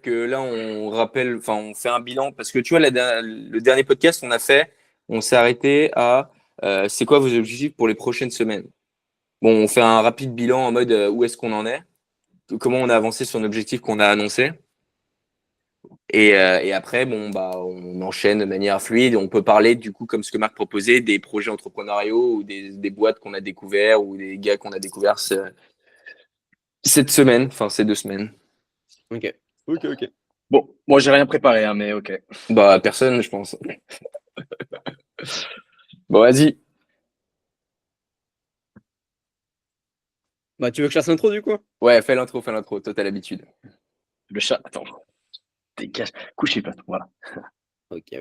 que là, on rappelle, enfin, on fait un bilan parce que tu vois, le dernier podcast on a fait, on s'est arrêté à c'est quoi vos objectifs pour les prochaines semaines. Bon, on fait un rapide bilan en mode où est-ce qu'on en est, comment on a avancé sur un objectif qu'on a annoncé. Et après, bon, bah, on enchaîne de manière fluide. On peut parler, du coup, comme ce que Marc proposait, des projets entrepreneuriaux ou des boîtes qu'on a découverts ou des gars qu'on a découverts cette semaine, enfin, ces 2 semaines. Ok. Ok. Bon, moi, j'ai rien préparé, hein, mais ok. Bah, personne, je pense. Bon, vas-y. Bah, tu veux que je fasse l'intro du coup? Ouais, fais l'intro. Toi, t'as l'habitude. Le chat, attends. Dégage. Couchez pas, voilà. Ok.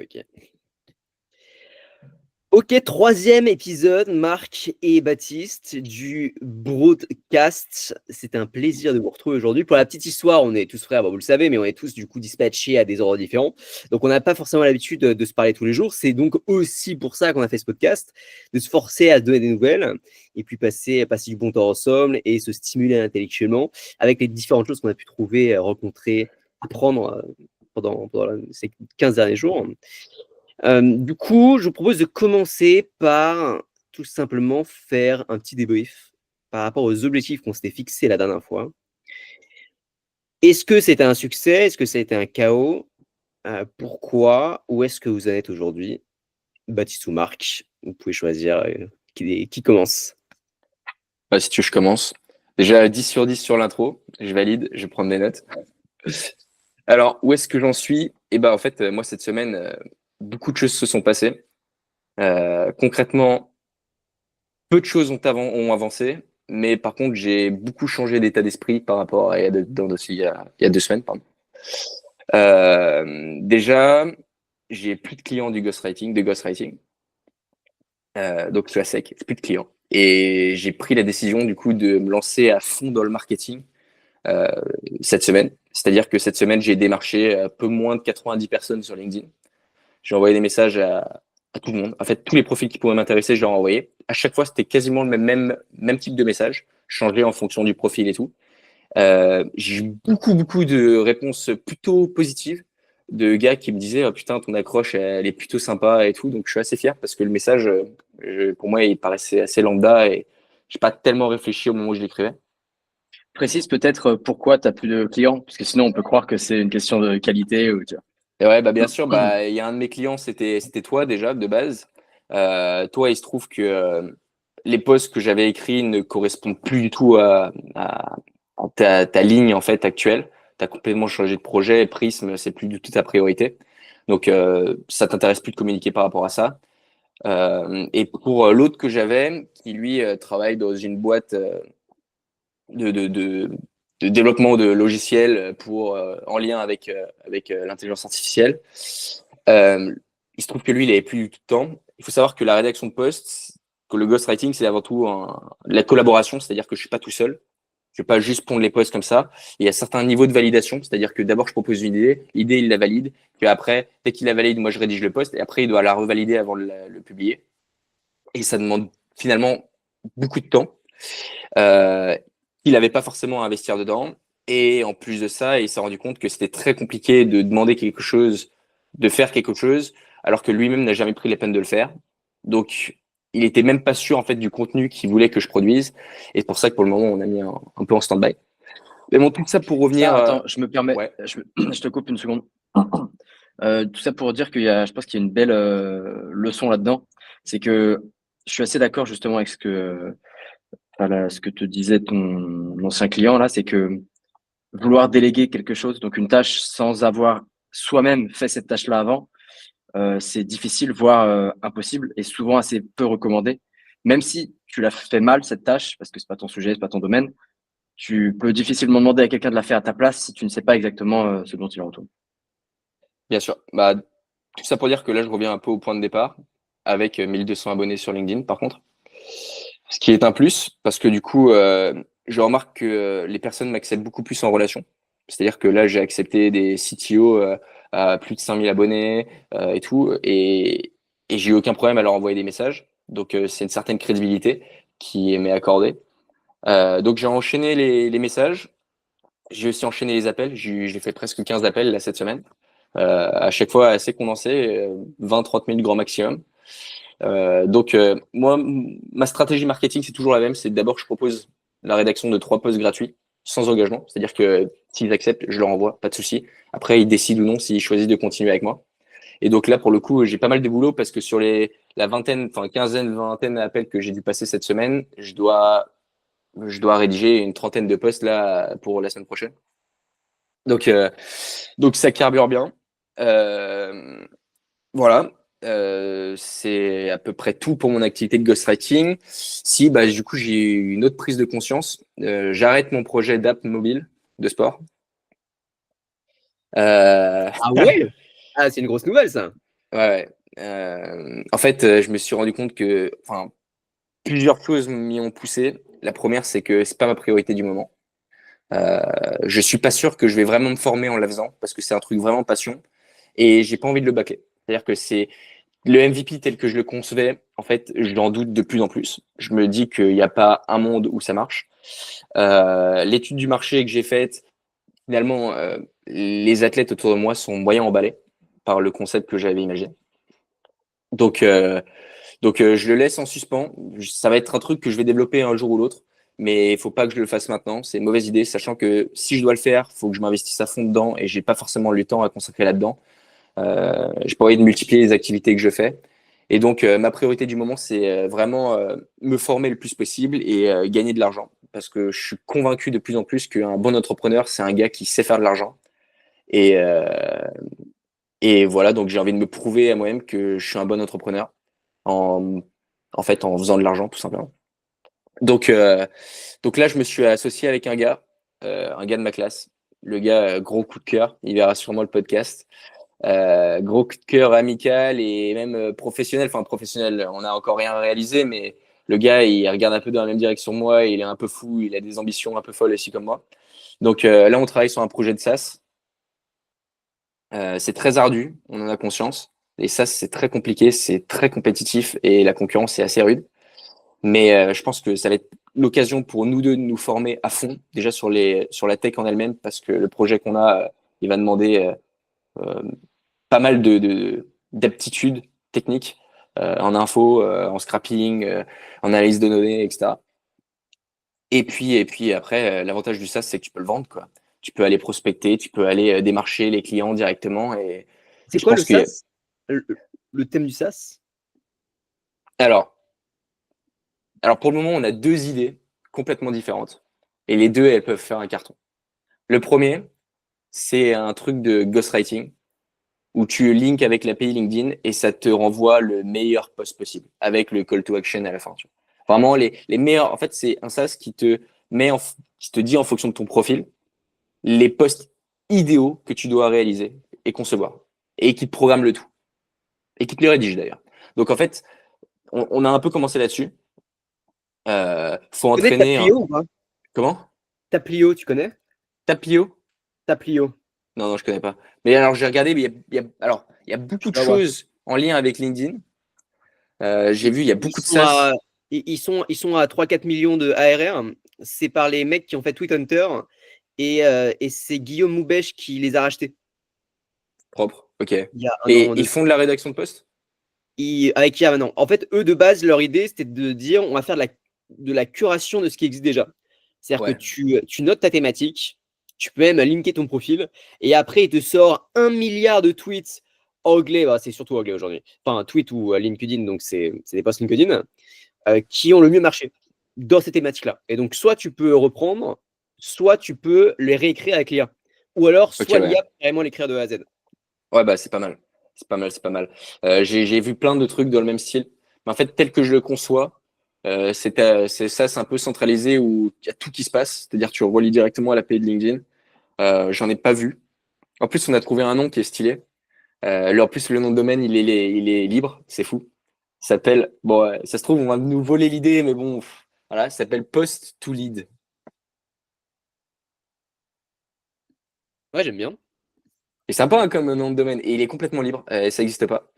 Ok, troisième épisode, Marc et Baptiste du broadcast. C'est un plaisir de vous retrouver aujourd'hui. Pour la petite histoire, on est tous frères, bah, vous le savez, mais on est tous du coup dispatchés à des endroits différents. Donc on n'a pas forcément l'habitude de se parler tous les jours. C'est donc aussi pour ça qu'on a fait ce podcast, de se forcer à se donner des nouvelles et puis passer du bon temps ensemble et se stimuler intellectuellement avec les différentes choses qu'on a pu trouver, rencontrer, apprendre pendant ces 15 derniers jours. Du coup, je vous propose de commencer par tout simplement faire un petit débrief par rapport aux objectifs qu'on s'était fixés la dernière fois. Est-ce que c'était un succès? Est-ce que ça a été un chaos? Pourquoi? Où est-ce que vous en êtes aujourd'hui? Baptiste ou Marc, vous pouvez choisir qui commence. Bah, si tu veux, je commence. Déjà, 10 sur 10 sur l'intro. Je valide, je vais prendre des notes. Alors, où est-ce que j'en suis? Eh ben, en fait, moi, cette semaine, beaucoup de choses se sont passées. Concrètement, peu de choses ont avancé, mais par contre, j'ai beaucoup changé d'état d'esprit par rapport à il y a 2 semaines, pardon. Déjà, j'ai plus de clients de ghostwriting. Donc, je suis à sec, plus de clients. Et j'ai pris la décision, du coup, de me lancer à fond dans le marketing euh, cette semaine. C'est-à-dire que cette semaine, j'ai démarché un peu moins de 90 personnes sur LinkedIn. J'ai envoyé des messages à tout le monde. En fait, tous les profils qui pouvaient m'intéresser, je leur ai envoyé. À chaque fois, c'était quasiment le même type de message, changé en fonction du profil et tout. J'ai eu beaucoup de réponses plutôt positives de gars qui me disaient oh, putain, ton accroche, elle est plutôt sympa et tout. Donc, je suis assez fier parce que le message, pour moi, il paraissait assez lambda et j'ai pas tellement réfléchi au moment où je l'écrivais. Précise peut-être pourquoi tu n'as plus de clients, parce que sinon, on peut croire que c'est une question de qualité. Ou, tu vois. Et ouais, bah bien sûr, bah il y a un de mes clients, c'était toi déjà de base. Toi, il se trouve que les posts que j'avais écrits ne correspondent plus du tout à ta ligne en fait actuelle. Tu as complètement changé de projet, Prism, c'est plus du tout ta priorité. Donc ça t'intéresse plus de communiquer par rapport à ça. Et pour l'autre que j'avais, qui lui travaille dans une boîte de, de, de, de développement de logiciels pour en lien avec l'intelligence artificielle. Euh, il se trouve que lui, il avait plus du tout de temps. Il faut savoir que la rédaction de poste, que le ghostwriting, c'est avant tout la collaboration, c'est-à-dire que je suis pas tout seul. Je vais pas juste pondre les posts comme ça. Il y a certains niveaux de validation, c'est-à-dire que d'abord je propose une idée, l'idée il la valide, puis après, dès qu'il la valide, moi je rédige le post, et après il doit la revalider avant de le publier. Et ça demande finalement beaucoup de temps. Euh, il n'avait pas forcément à investir dedans. Et en plus de ça, il s'est rendu compte que c'était très compliqué de demander quelque chose, de faire quelque chose, alors que lui-même n'a jamais pris la peine de le faire. Donc, il était même pas sûr en fait du contenu qu'il voulait que je produise. Et c'est pour ça que pour le moment, on a mis un peu en stand-by. Mais bon, tout ça pour revenir. Ça, attends, je me permets, Ouais. je te coupe une seconde. Tout ça pour dire je pense qu'il y a une belle leçon là-dedans. C'est que je suis assez d'accord justement avec ce que te disait ton ancien client là, c'est que vouloir déléguer quelque chose, donc une tâche sans avoir soi-même fait cette tâche-là avant, c'est difficile, voire impossible, et souvent assez peu recommandé. Même si tu l'as fait mal cette tâche, parce que c'est pas ton sujet, c'est pas ton domaine, tu peux difficilement demander à quelqu'un de la faire à ta place si tu ne sais pas exactement ce dont il en retourne. Bien sûr. Bah, tout ça pour dire que là, je reviens un peu au point de départ avec 1200 abonnés sur LinkedIn, par contre. Ce qui est un plus, parce que du coup, je remarque que les personnes m'acceptent beaucoup plus en relation. C'est-à-dire que là, j'ai accepté des CTO à plus de 5000 abonnés et tout, et j'ai eu aucun problème à leur envoyer des messages. Donc, c'est une certaine crédibilité qui m'est accordée. Donc, j'ai enchaîné les messages. J'ai aussi enchaîné les appels. J'ai fait presque 15 appels là, cette semaine. À chaque fois assez condensé, 20-30 minutes grand maximum. Donc, moi, ma stratégie marketing, c'est toujours la même. C'est d'abord, je propose la rédaction de 3 posts gratuits, sans engagement. C'est-à-dire que s'ils acceptent, je leur envoie, pas de souci. Après, ils décident ou non s'ils choisissent de continuer avec moi. Et donc là, pour le coup, j'ai pas mal de boulot parce que sur la vingtaine, enfin quinzaine, vingtaine d'appels que j'ai dû passer cette semaine, je dois rédiger une trentaine de posts là pour la semaine prochaine. Donc, donc ça carbure bien. Euh, voilà. C'est à peu près tout pour mon activité de ghostwriting. Si, bah, du coup, j'ai eu une autre prise de conscience. J'arrête mon projet d'app mobile de sport. Ah ouais? Ah, c'est une grosse nouvelle, ça. Ouais, ouais. En fait, je me suis rendu compte que, enfin, plusieurs choses m'y ont poussé. La première, c'est que c'est pas ma priorité du moment. Je suis pas sûr que je vais vraiment me former en la faisant parce que c'est un truc vraiment passion et j'ai pas envie de le bâcler. C'est-à-dire que c'est le MVP tel que je le concevais. En fait, j'en doute de plus en plus. Je me dis qu'il n'y a pas un monde où ça marche. L'étude du marché que j'ai faite, finalement, les athlètes autour de moi sont moyens emballés par le concept que j'avais imaginé. Donc, je le laisse en suspens. Ça va être un truc que je vais développer un jour ou l'autre, mais il faut pas que je le fasse maintenant. C'est une mauvaise idée, sachant que si je dois le faire, il faut que je m'investisse à fond dedans et j'ai pas forcément le temps à consacrer là-dedans. J'ai pas envie de multiplier les activités que je fais. Et donc, ma priorité du moment, c'est vraiment me former le plus possible et gagner de l'argent. Parce que je suis convaincu de plus en plus qu'un bon entrepreneur, c'est un gars qui sait faire de l'argent. Et, et voilà, donc j'ai envie de me prouver à moi-même que je suis un bon entrepreneur en, en fait, en faisant de l'argent, tout simplement. Donc, donc là, je me suis associé avec un gars de ma classe. Le gars, gros coup de cœur, il verra sûrement le podcast. Gros coup de cœur amical et même professionnel. Enfin, professionnel, on n'a encore rien réalisé, mais le gars, il regarde un peu dans la même direction que moi. Il est un peu fou, il a des ambitions un peu folles aussi comme moi. Donc là, on travaille sur un projet de SaaS. C'est très ardu, on en a conscience. Et ça, c'est très compliqué, c'est très compétitif et la concurrence est assez rude. Mais je pense que ça va être l'occasion pour nous deux de nous former à fond, déjà sur la tech en elle-même, parce que le projet qu'on a, il va demander euh, pas mal d'aptitudes techniques en info, en scrapping, en analyse de données, etc. Et puis après, l'avantage du SaaS, c'est que tu peux le vendre, quoi. Tu peux aller prospecter, tu peux aller démarcher les clients directement. Et C'est je quoi le pense qu'il y a... SaaS? Le, le thème du SaaS? Alors, alors, pour le moment, on a 2 idées complètement différentes. Et les deux, elles peuvent faire un carton. Le premier, c'est un truc de ghostwriting où tu links avec l'API LinkedIn et ça te renvoie le meilleur post possible avec le call to action à la fin. Tu vois. Vraiment, les meilleurs. En fait, c'est un SaaS qui te dit en fonction de ton profil les posts idéaux que tu dois réaliser et concevoir et qui te programme le tout et qui te les rédige d'ailleurs. Donc, en fait, on a un peu commencé là-dessus. Faut Tu connais entraîner un. Taplio ou pas? Comment? Taplio, tu connais? Tapio? Taplio. Non, non, je connais pas. Mais alors, j'ai regardé, mais alors, il y a Tu beaucoup de vas voir. choses en lien avec LinkedIn. J'ai vu, il y a Ils beaucoup de sont SaaS. à, ils sont à 3-4 millions de ARR. C'est par les mecs qui ont fait Tweet Hunter et c'est Guillaume Moubèche qui les a rachetés Propre, ok. il y a un Et an. ils font de la rédaction de poste? Avec IA maintenant. En fait, eux, de base, leur idée, c'était de dire on va faire de la curation de ce qui existe déjà. C'est-à-dire que Ouais. tu notes ta thématique, tu peux même linker ton profil, et après, il te sort 1 milliard de tweets anglais, bah, c'est surtout anglais aujourd'hui, enfin, tweet ou LinkedIn, donc c'est des posts LinkedIn, qui ont le mieux marché dans ces thématiques-là. Et donc, soit tu peux reprendre, soit tu peux les réécrire avec l'IA. Ou alors, Ok, soit ouais. l'IA peut carrément l'écrire de A à Z. Ouais, bah, c'est pas mal. C'est pas mal, c'est pas mal. J'ai vu plein de trucs dans le même style. Mais en fait, tel que je le conçois, c'est un peu centralisé où il y a tout qui se passe. C'est-à-dire, tu relis directement à l'API de LinkedIn. J'en ai pas vu. En plus, on a trouvé un nom qui est stylé. En plus, le nom de domaine, il est libre. C'est fou. Ça s'appelle, bon, ça se trouve, on va nous voler l'idée, mais bon, voilà, ça s'appelle Post to Lead. Ouais, j'aime bien. C'est sympa hein, comme nom de domaine. Et il est complètement libre. Ça n'existe pas.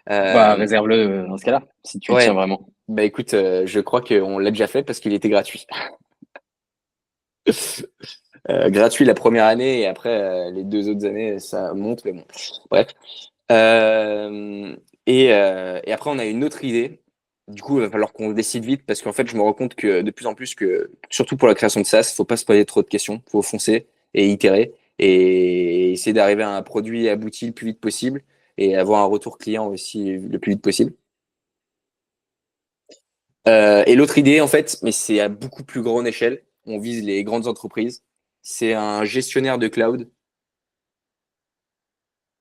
Bah, Euh, réserve-le dans ce cas-là, si tu y tiens ouais, vraiment. bah écoute, je crois qu'on l'a déjà fait parce qu'il était gratuit. gratuit la première année et après les 2 autres années, ça monte. Mais bon, bref. Et après, on a une autre idée. Du coup, il va falloir qu'on décide vite parce qu'en fait, je me rends compte que de plus en plus que, surtout pour la création de SaaS, faut pas se poser trop de questions. Faut foncer et itérer et essayer d'arriver à un produit abouti le plus vite possible et avoir un retour client aussi le plus vite possible. Et l'autre idée, en fait, mais c'est à beaucoup plus grande échelle, on vise les grandes entreprises, c'est un gestionnaire de cloud.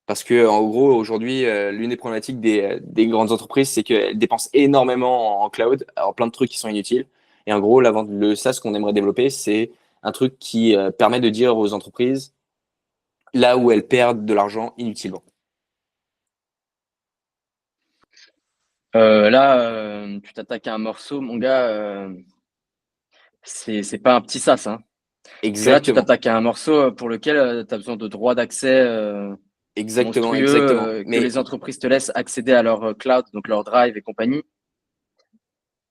Parce que, en gros, aujourd'hui, l'une des problématiques des grandes entreprises, c'est qu'elles dépensent énormément en cloud, alors plein de trucs qui sont inutiles. Et en gros, le SaaS qu'on aimerait développer, c'est un truc qui permet de dire aux entreprises là où elles perdent de l'argent inutilement. Là, tu t'attaques à un morceau, mon gars, c'est pas un petit sas, hein. Parce que là, tu Exactement. t'attaques à un morceau pour lequel tu as besoin de droits d'accès Exactement, monstrueux, exactement. que les entreprises te laissent accéder à leur cloud, donc leur drive et compagnie.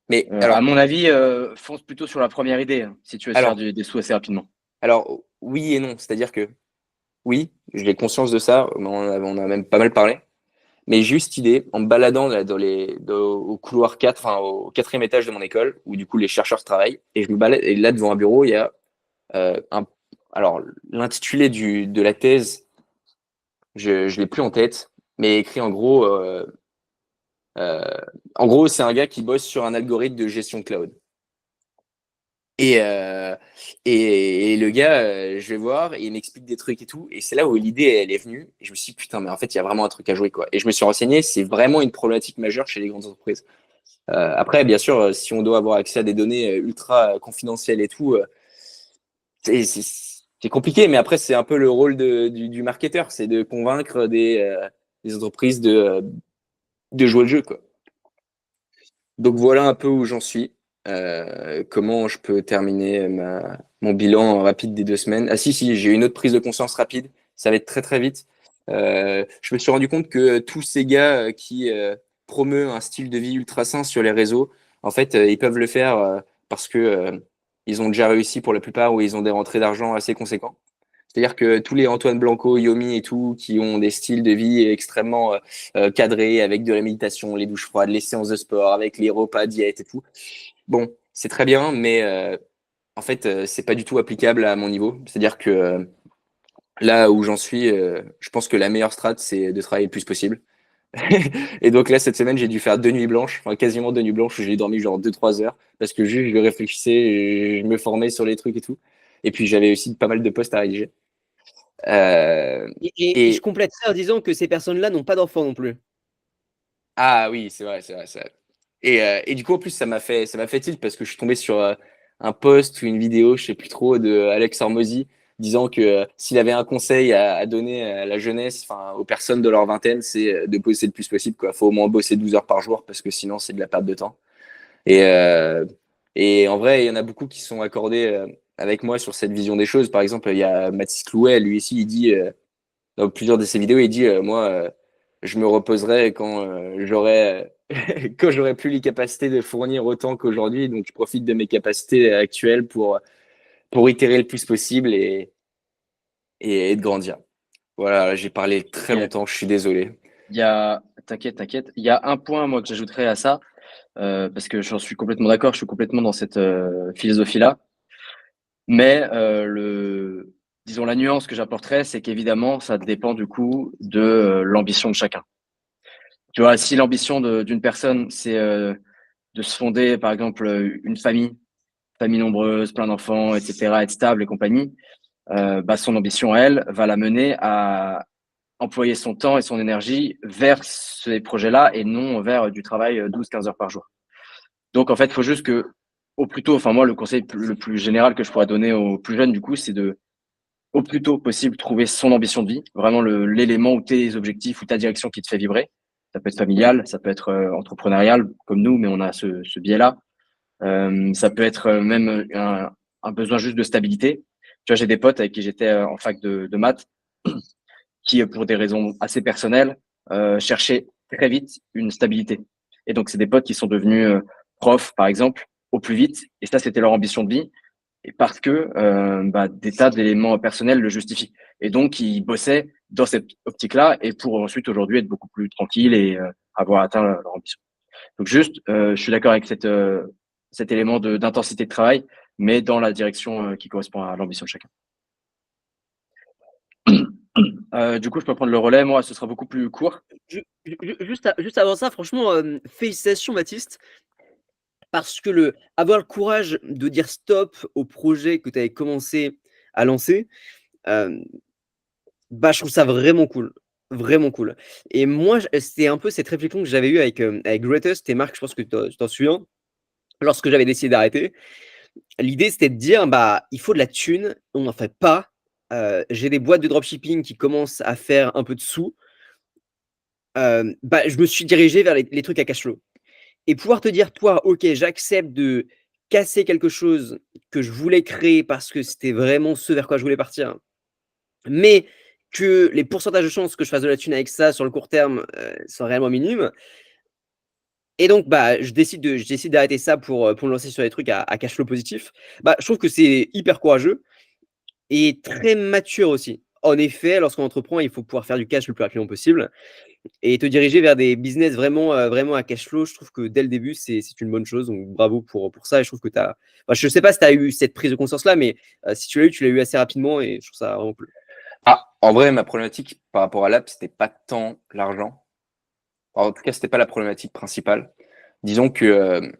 Mais À mon avis, fonce plutôt sur la première idée, hein, si tu veux te faire des sous assez rapidement. alors, oui et non. C'est-à-dire que, oui, j'ai conscience de ça, on a même pas mal parlé. Mais juste idée, en me baladant là, au couloir 4, enfin au 4e étage de mon école, où du coup les chercheurs travaillent, et je me balade, et là devant un bureau, il y a alors l'intitulé de la thèse, je l'ai plus en tête, mais écrit euh, en gros, c'est un gars qui bosse sur un algorithme de gestion de cloud. Et, euh, et le gars, je vais voir, et il m'explique des trucs et tout. Et c'est là où l'idée, elle est venue. Et je me suis dit, putain, mais en fait, il y a vraiment un truc à jouer, quoi. Et je me suis renseigné, c'est vraiment une problématique majeure chez les grandes entreprises. Après, bien sûr, si on doit avoir accès à des données ultra confidentielles et tout, c'est compliqué. Mais après, c'est un peu le rôle du marketeur, c'est de convaincre des entreprises de jouer le jeu, quoi. Donc voilà un peu où j'en suis. Comment je peux terminer mon bilan rapide des 2 semaines. Ah si, j'ai une autre prise de conscience rapide. Ça va être très très vite. Je me suis rendu compte que tous ces gars qui promeuvent un style de vie ultra sain sur les réseaux, en fait, ils peuvent le faire parce que ils ont déjà réussi pour la plupart ou ils ont des rentrées d'argent assez conséquents. C'est-à-dire que tous les Antoine Blanco, Yomi et tout, qui ont des styles de vie extrêmement cadrés, avec de la méditation, les douches froides, les séances de sport, avec les repas, diète et tout. Bon, c'est très bien, mais en fait, c'est pas du tout applicable à mon niveau. C'est-à-dire que là où j'en suis, je pense que la meilleure strat, c'est de travailler le plus possible. Et donc là, cette semaine, j'ai dû faire 2 nuits blanches, enfin quasiment 2 nuits blanches, où j'ai dormi genre 2-3 heures, parce que juste je réfléchissais, je me formais sur les trucs et tout. Et puis j'avais aussi pas mal de posts à rédiger. Et je Et complète ça en disant que ces personnes-là n'ont pas d'enfants non plus. ah oui, c'est vrai, c'est vrai, c'est vrai. Et du coup, en plus, ça m'a fait tilt parce que je suis tombé sur un post ou une vidéo, je sais plus trop, de Alex Hormozy disant que s'il avait un conseil à donner à la jeunesse, enfin aux personnes de leur vingtaine, c'est de bosser le plus possible, quoi. Faut au moins bosser 12 heures par jour parce que sinon c'est de la perte de temps. Et, euh, et en vrai, il y en a beaucoup qui sont accordés avec moi sur cette vision des choses. Par exemple, il y a Mathis Clouet, lui ici, il dit dans plusieurs de ses vidéos, il dit moi, je me reposerai quand j'aurai quand j'aurai plus les capacités de fournir autant qu'aujourd'hui. Donc, je profite de mes capacités actuelles pour itérer le plus possible et de grandir. Voilà, j'ai parlé très Ok. longtemps, je suis désolé. T'inquiète. Il y a un point, moi, que j'ajouterais à ça, parce que j'en suis complètement d'accord, je suis complètement dans cette philosophie-là. Mais disons, la nuance que j'apporterais, c'est qu'évidemment, ça dépend du coup de l'ambition de chacun. Tu vois, si l'ambition d'une personne, c'est de se fonder, par exemple, une famille nombreuse, plein d'enfants, etc., être stable et compagnie, bah, son ambition, elle, va la mener à employer son temps et son énergie vers ces projets-là et non vers du travail 12-15 heures par jour. Donc, en fait, il faut juste que, au plus tôt, enfin, moi, le conseil le plus général que je pourrais donner aux plus jeunes, du coup, c'est de, au plus tôt possible, trouver son ambition de vie, vraiment l'élément ou tes objectifs ou ta direction qui te fait vibrer. Ça peut être familial, ça peut être entrepreneurial, comme nous, mais on a ce biais-là. Ça peut être même un besoin juste de stabilité. Tu vois, j'ai des potes avec qui j'étais en fac de maths qui, pour des raisons assez personnelles, cherchaient très vite une stabilité. Et donc, c'est des potes qui sont devenus profs, par exemple, au plus vite. Et ça, c'était leur ambition de vie. et parce que des tas d'éléments personnels le justifient. Et donc, ils bossaient dans cette optique-là et pour ensuite aujourd'hui être beaucoup plus tranquille et avoir atteint leur ambition. Donc juste, je suis d'accord avec cet élément d'intensité de travail, mais dans la direction qui correspond à l'ambition de chacun. Du coup, je peux prendre le relais. Moi, ce sera beaucoup plus court. Juste avant ça, franchement, félicitations, Baptiste. Parce que avoir le courage de dire stop au projet que tu avais commencé à lancer, je trouve ça vraiment cool. Vraiment cool. Et moi, c'était un peu cette réflexion que j'avais eue avec Greatest et Marc, je pense que tu t'en souviens, lorsque j'avais décidé d'arrêter. L'idée, c'était de dire, il faut de la thune, on n'en fait pas. J'ai des boîtes de dropshipping qui commencent à faire un peu de sous. Je me suis dirigé vers les trucs à cash flow. Et pouvoir te dire, toi, OK, j'accepte de casser quelque chose que je voulais créer parce que c'était vraiment ce vers quoi je voulais partir, mais que les pourcentages de chances que je fasse de la thune avec ça sur le court terme sont réellement minimes. Et donc, je décide d'arrêter ça pour me lancer sur des trucs à cash flow positif. Je trouve que c'est hyper courageux et très mature aussi. En effet, lorsqu'on entreprend, il faut pouvoir faire du cash le plus rapidement possible. Et te diriger vers des business vraiment à cash flow, je trouve que dès le début, c'est une bonne chose. Donc bravo pour ça. Et je trouve que tu as. Je ne sais pas si tu as eu cette prise de conscience-là, mais si tu l'as eu assez rapidement et je trouve ça vraiment cool. En vrai, ma problématique par rapport à l'app, c'était pas tant l'argent. En tout cas, c'était pas la problématique principale. Disons que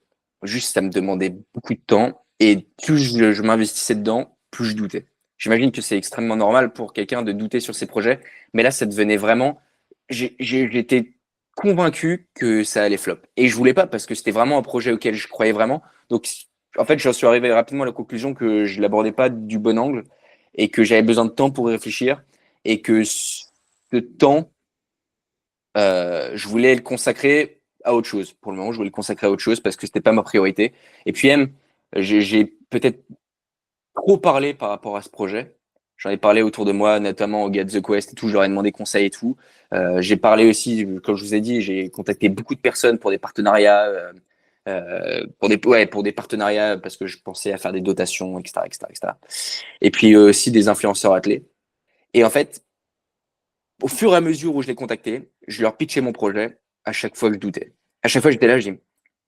juste, ça me demandait beaucoup de temps et plus je m'investissais dedans, plus je doutais. J'imagine que c'est extrêmement normal pour quelqu'un de douter sur ses projets, mais là, ça devenait vraiment. J'étais convaincu que ça allait flop. Et je voulais pas parce que c'était vraiment un projet auquel je croyais vraiment. Donc, en fait, j'en suis arrivé rapidement à la conclusion que je l'abordais pas du bon angle et que j'avais besoin de temps pour y réfléchir et que ce temps, je voulais le consacrer à autre chose. Pour le moment, je voulais le consacrer à autre chose parce que c'était pas ma priorité. Et puis, j'ai peut-être trop parlé par rapport à ce projet. J'en ai parlé autour de moi, notamment au Get the Quest et tout. Je leur ai demandé conseil et tout. J'ai parlé aussi, comme je vous ai dit, j'ai contacté beaucoup de personnes pour des partenariats, pour des partenariats parce que je pensais à faire des dotations, etc., etc., etc. Et puis aussi des influenceurs athlètes. Et en fait, au fur et à mesure où je les contactais, je leur pitchais mon projet. À chaque fois que je doutais, à chaque fois j'étais là, je dis,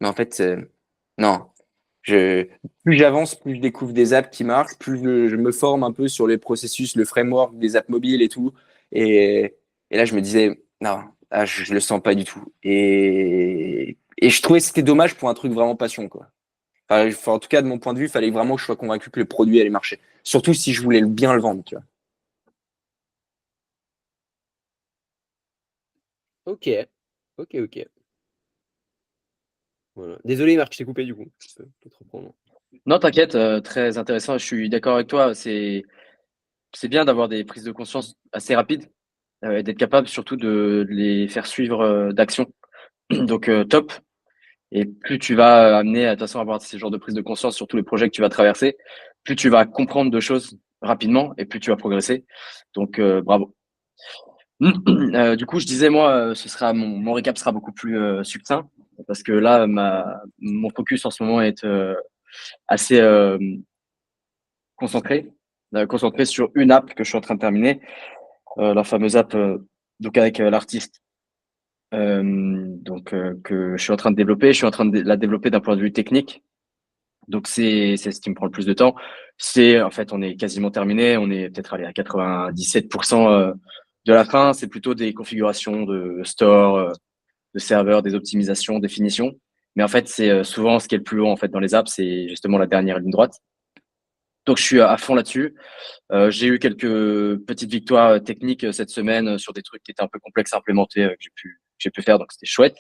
mais en fait, non. Plus j'avance, plus je découvre des apps qui marchent, plus je me forme un peu sur les processus, le framework des apps mobiles et tout. Et là, je me disais, non, je le sens pas du tout. Et je trouvais que c'était dommage pour un truc vraiment passion, quoi. Enfin, en tout cas, de mon point de vue, il fallait vraiment que je sois convaincu que le produit allait marcher. Surtout si je voulais bien le vendre, tu vois. Ok. Voilà. Désolé, Marc, je t'ai coupé du coup. Je peux te reprendre. Non, t'inquiète, très intéressant. Je suis d'accord avec toi. C'est bien d'avoir des prises de conscience assez rapides et d'être capable surtout de les faire suivre d'actions. Donc, top. Et plus tu vas amener à de toute façon avoir ce genre de prise de conscience sur tous les projets que tu vas traverser, plus tu vas comprendre de choses rapidement et plus tu vas progresser. Donc, bravo. Du coup, je disais, moi, ce sera mon récap sera beaucoup plus succinct parce que là, mon focus en ce moment est assez concentré sur une app que je suis en train de terminer, la fameuse app donc avec l'artiste que je suis en train de développer. Je suis en train de la développer d'un point de vue technique. Donc c'est ce qui me prend le plus de temps. En fait, on est quasiment terminé. On est peut-être allé à 97% de la fin. C'est plutôt des configurations de store, de serveur, des optimisations, des finitions. Mais en fait, c'est souvent ce qui est le plus long en fait dans les apps, c'est justement la dernière ligne droite. Donc je suis à fond là-dessus. J'ai eu quelques petites victoires techniques cette semaine sur des trucs qui étaient un peu complexes à implémenter que j'ai pu faire, donc c'était chouette.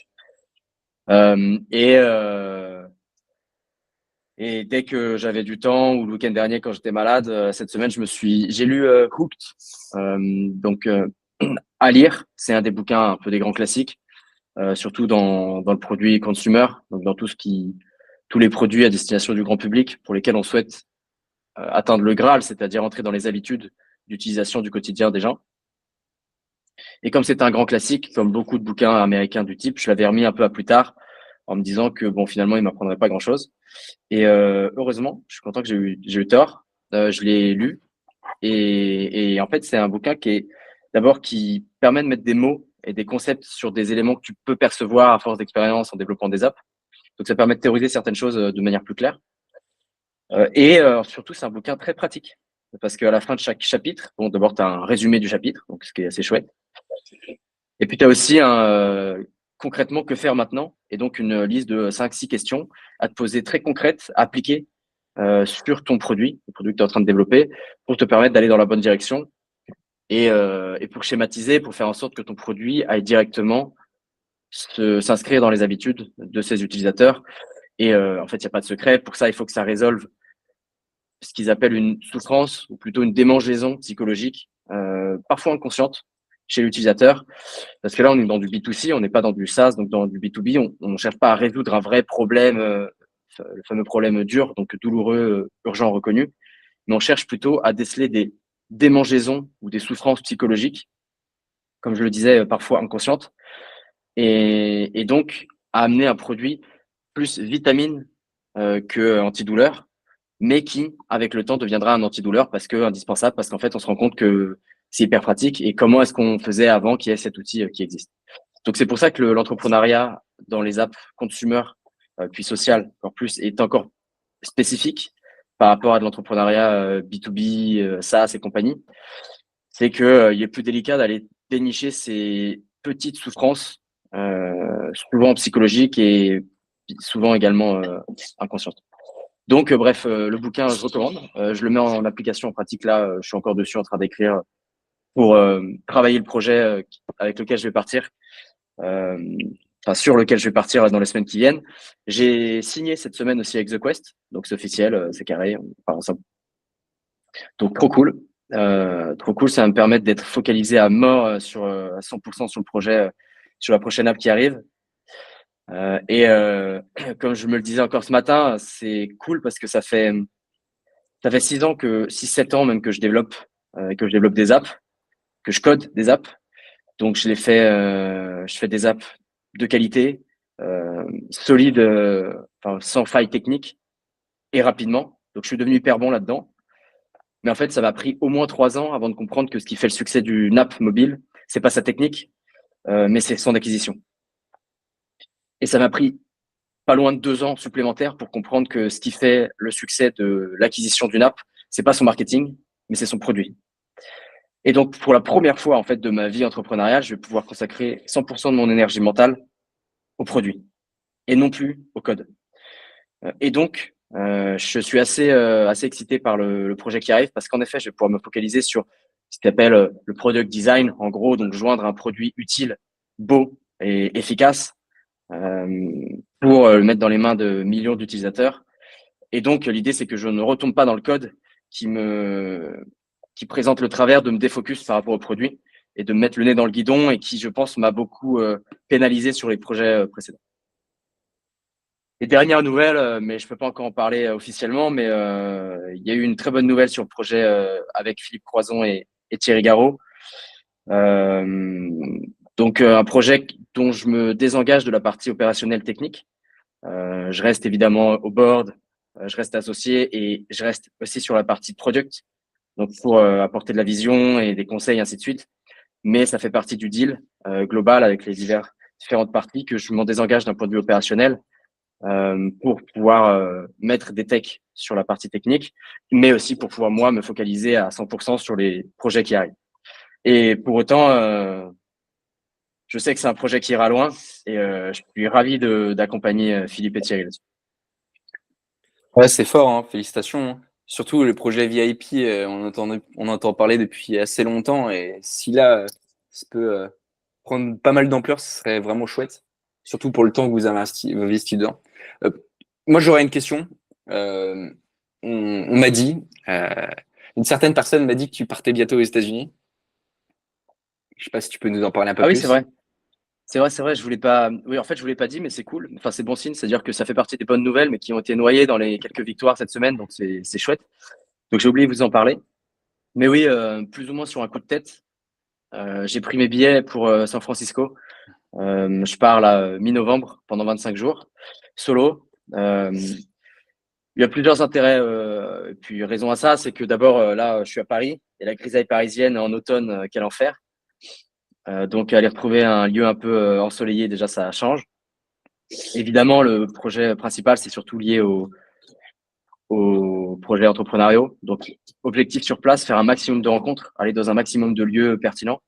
Et dès que j'avais du temps ou le week-end dernier quand j'étais malade, cette semaine j'ai lu Hooked, donc à lire. C'est un des bouquins un peu des grands classiques, surtout dans le produit consumer, donc dans tous les produits à destination du grand public pour lesquels on souhaite atteindre le Graal, c'est-à-dire entrer dans les habitudes d'utilisation du quotidien des gens. Et comme c'est un grand classique, comme beaucoup de bouquins américains du type, je l'avais remis un peu à plus tard en me disant que bon, finalement, il m'apprendrait pas grand-chose. Et heureusement, je suis content que j'ai eu tort. Je l'ai lu et en fait, c'est un bouquin qui permet de mettre des mots et des concepts sur des éléments que tu peux percevoir à force d'expérience en développement des apps. Donc, ça permet de théoriser certaines choses de manière plus claire. Surtout, c'est un bouquin très pratique parce qu'à la fin de chaque chapitre, bon, d'abord, tu as un résumé du chapitre, donc ce qui est assez chouette. Et puis, tu as aussi concrètement que faire maintenant, et donc une liste de 5-6 questions à te poser très concrètes, à appliquer sur ton produit, le produit que tu es en train de développer, pour te permettre d'aller dans la bonne direction et pour schématiser, pour faire en sorte que ton produit aille directement s'inscrire dans les habitudes de ses utilisateurs. Et en fait, il n'y a pas de secret. Pour ça, il faut que ça résolve ce qu'ils appellent une souffrance ou plutôt une démangeaison psychologique, parfois inconsciente chez l'utilisateur. Parce que là, on est dans du B2C, on n'est pas dans du SaaS, donc dans du B2B, on ne cherche pas à résoudre un vrai problème, le fameux problème dur, donc douloureux, urgent, reconnu, mais on cherche plutôt à déceler des démangeaisons ou des souffrances psychologiques, comme je le disais, parfois inconscientes, et donc à amener un produit plus vitamine que antidouleur, mais qui, avec le temps, deviendra un antidouleur parce que indispensable, parce qu'en fait, on se rend compte que c'est hyper pratique et comment est-ce qu'on faisait avant qu'il y ait cet outil qui existe. Donc, c'est pour ça que l'entrepreneuriat dans les apps consumer, puis social, encore plus, est encore spécifique par rapport à de l'entrepreneuriat B2B, SaaS et compagnie. C'est qu'il est plus délicat d'aller dénicher ces petites souffrances, souvent psychologiques et souvent également inconscientes. Donc, bref, le bouquin, je recommande. Je le mets en application en pratique là. Je suis encore dessus en train d'écrire pour travailler le projet avec lequel je vais partir, sur lequel je vais partir dans les semaines qui viennent. J'ai signé cette semaine aussi avec The Quest, donc c'est officiel, c'est carré, on part ensemble. Donc, trop cool. Trop cool, ça va me permettre d'être focalisé à mort à 100% sur le projet, sur la prochaine app qui arrive. Comme je me le disais encore ce matin, c'est cool parce que ça fait 6 ans 7 ans même que je développe des apps, que je code des apps. Donc je fais des apps de qualité, solides, sans faille technique et rapidement. Donc je suis devenu hyper bon là-dedans. Mais en fait, ça m'a pris au moins 3 ans avant de comprendre que ce qui fait le succès d'une app mobile, c'est pas sa technique, mais c'est son acquisition. Et ça m'a pris pas loin de 2 ans supplémentaires pour comprendre que ce qui fait le succès de l'acquisition d'une app, c'est pas son marketing, mais c'est son produit. Et donc, pour la première fois en fait de ma vie entrepreneuriale, je vais pouvoir consacrer 100% de mon énergie mentale au produit et non plus au code. Et donc, je suis assez excité par le projet qui arrive parce qu'en effet, je vais pouvoir me focaliser sur ce qu'on appelle le product design, en gros, donc joindre un produit utile, beau et efficace pour le mettre dans les mains de millions d'utilisateurs. Et donc, l'idée, c'est que je ne retombe pas dans le code qui présente le travers de me défocus par rapport au produit et de me mettre le nez dans le guidon et qui, je pense, m'a beaucoup pénalisé sur les projets précédents. Et dernière nouvelle, mais je peux pas encore en parler officiellement, mais il y a eu une très bonne nouvelle sur le projet avec Philippe Croison et Thierry Garot. Donc, un projet dont je me désengage de la partie opérationnelle technique. Je reste évidemment au board, je reste associé et je reste aussi sur la partie product, donc pour apporter de la vision et des conseils, ainsi de suite. Mais ça fait partie du deal global avec les différentes parties que je m'en désengage d'un point de vue opérationnel pour pouvoir mettre des techs sur la partie technique, mais aussi pour pouvoir, moi, me focaliser à 100% sur les projets qui arrivent. Et pour autant, je sais que c'est un projet qui ira loin et je suis ravi d'accompagner Philippe et Thierry là-dessus. Ouais, c'est fort, hein, félicitations, hein. Surtout le projet VIP, on entend parler depuis assez longtemps et si là, ça peut prendre pas mal d'ampleur, ce serait vraiment chouette. Surtout pour le temps que vous avez investi dedans. Moi, j'aurais une question. On m'a dit, une certaine personne m'a dit que tu partais bientôt aux États-Unis. Je sais pas si tu peux nous en parler un peu plus. Ah oui, c'est vrai. C'est vrai, je voulais pas. Oui, en fait, je voulais pas dire, mais c'est cool. Enfin, c'est bon signe, c'est-à-dire que ça fait partie des bonnes nouvelles, mais qui ont été noyées dans les quelques victoires cette semaine, donc c'est chouette. Donc j'ai oublié de vous en parler. Mais oui, plus ou moins sur un coup de tête, j'ai pris mes billets pour San Francisco Je pars là mi-novembre pendant 25 jours, solo. Il y a plusieurs intérêts, et puis raison à ça, c'est que d'abord là, je suis à Paris et la grisaille parisienne en automne, quel enfer. Donc aller retrouver un lieu un peu ensoleillé, déjà ça change. Évidemment, le projet principal, c'est surtout lié aux projets entrepreneuriaux. Donc, objectif sur place, faire un maximum de rencontres, aller dans un maximum de lieux pertinents.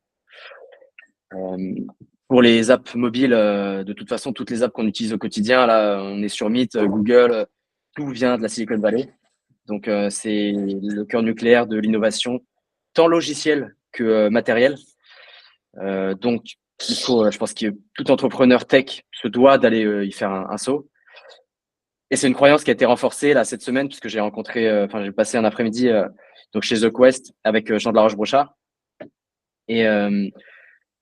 Pour les apps mobiles, de toute façon, toutes les apps qu'on utilise au quotidien, là, on est sur Meet, Google, tout vient de la Silicon Valley. Donc, c'est le cœur nucléaire de l'innovation, tant logiciel que matériel. Donc, il faut, je pense que tout entrepreneur tech se doit d'aller y faire un saut. Et c'est une croyance qui a été renforcée là cette semaine puisque j'ai rencontré, j'ai passé un après-midi donc chez The Quest avec Jean de la Roche-Brochard. Et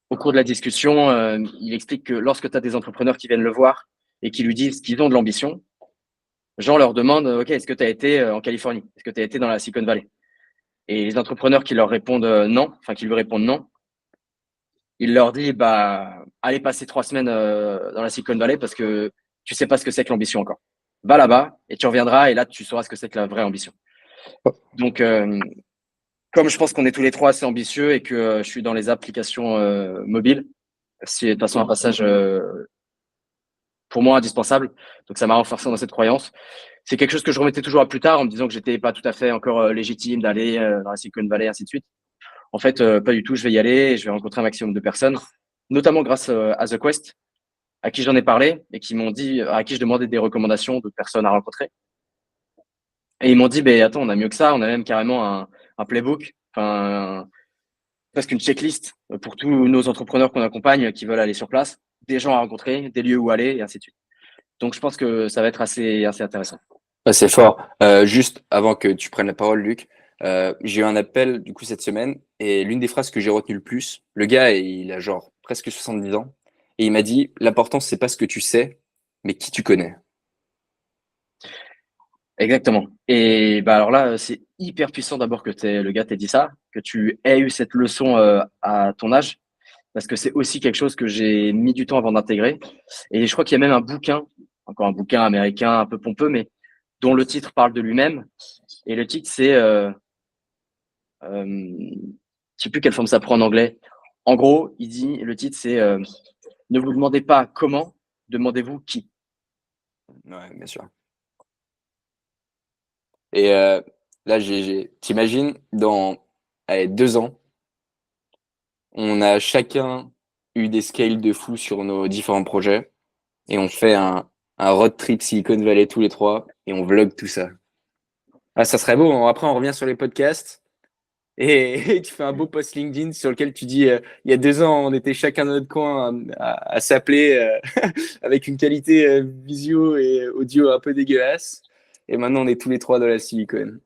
au cours de la discussion, il explique que lorsque tu as des entrepreneurs qui viennent le voir et qui lui disent qu'ils ont de l'ambition, Jean leur demande, OK, est-ce que tu as été en Californie? Est-ce que tu as été dans la Silicon Valley? Et les entrepreneurs qui leur répondent non, enfin qui lui répondent non, il leur dit, bah, allez passer 3 semaines dans la Silicon Valley parce que tu sais pas ce que c'est que l'ambition encore. Va là-bas et tu reviendras et là, tu sauras ce que c'est que la vraie ambition. Donc, comme je pense qu'on est tous les trois assez ambitieux et que je suis dans les applications mobiles, c'est de toute façon un passage pour moi indispensable. Donc, ça m'a renforcé dans cette croyance. C'est quelque chose que je remettais toujours à plus tard en me disant que j'étais pas tout à fait encore légitime d'aller dans la Silicon Valley, ainsi de suite. En fait, pas du tout. Je vais y aller et je vais rencontrer un maximum de personnes, notamment grâce à The Quest, à qui j'en ai parlé et qui m'ont dit, à qui je demandais des recommandations d'autres personnes à rencontrer. Et ils m'ont dit, ben attends, on a mieux que ça, on a même carrément un playbook, enfin, presque une checklist pour tous nos entrepreneurs qu'on accompagne qui veulent aller sur place, des gens à rencontrer, des lieux où aller, et ainsi de suite. Donc, je pense que ça va être assez intéressant. Ah, c'est fort. Juste avant que tu prennes la parole, Luc, j'ai eu un appel du coup cette semaine et l'une des phrases que j'ai retenues le plus, le gars, il a genre presque 70 ans et il m'a dit, l'important, c'est pas ce que tu sais, mais qui tu connais. Exactement. Et bah alors là, c'est hyper puissant d'abord que le gars t'ait dit ça, que tu aies eu cette leçon à ton âge, parce que c'est aussi quelque chose que j'ai mis du temps avant d'intégrer. Et je crois qu'il y a même un bouquin, encore un bouquin américain un peu pompeux, mais dont le titre parle de lui-même. Et le titre, c'est, je sais plus quelle forme ça prend en anglais. En gros, il dit, le titre, c'est ne vous demandez pas comment, demandez-vous qui. Ouais, bien sûr. Et là, t'imagines, dans 2 ans, on a chacun eu des scales de fou sur nos différents projets et on fait un road trip Silicon Valley tous les trois et on vlog tout ça. Ah, ça serait beau. Après, on revient sur les podcasts et tu fais un beau post LinkedIn sur lequel tu dis il y a 2 ans, on était chacun dans notre coin à s'appeler avec une qualité visio et audio un peu dégueulasse. Et maintenant, on est tous les trois dans la Silicon.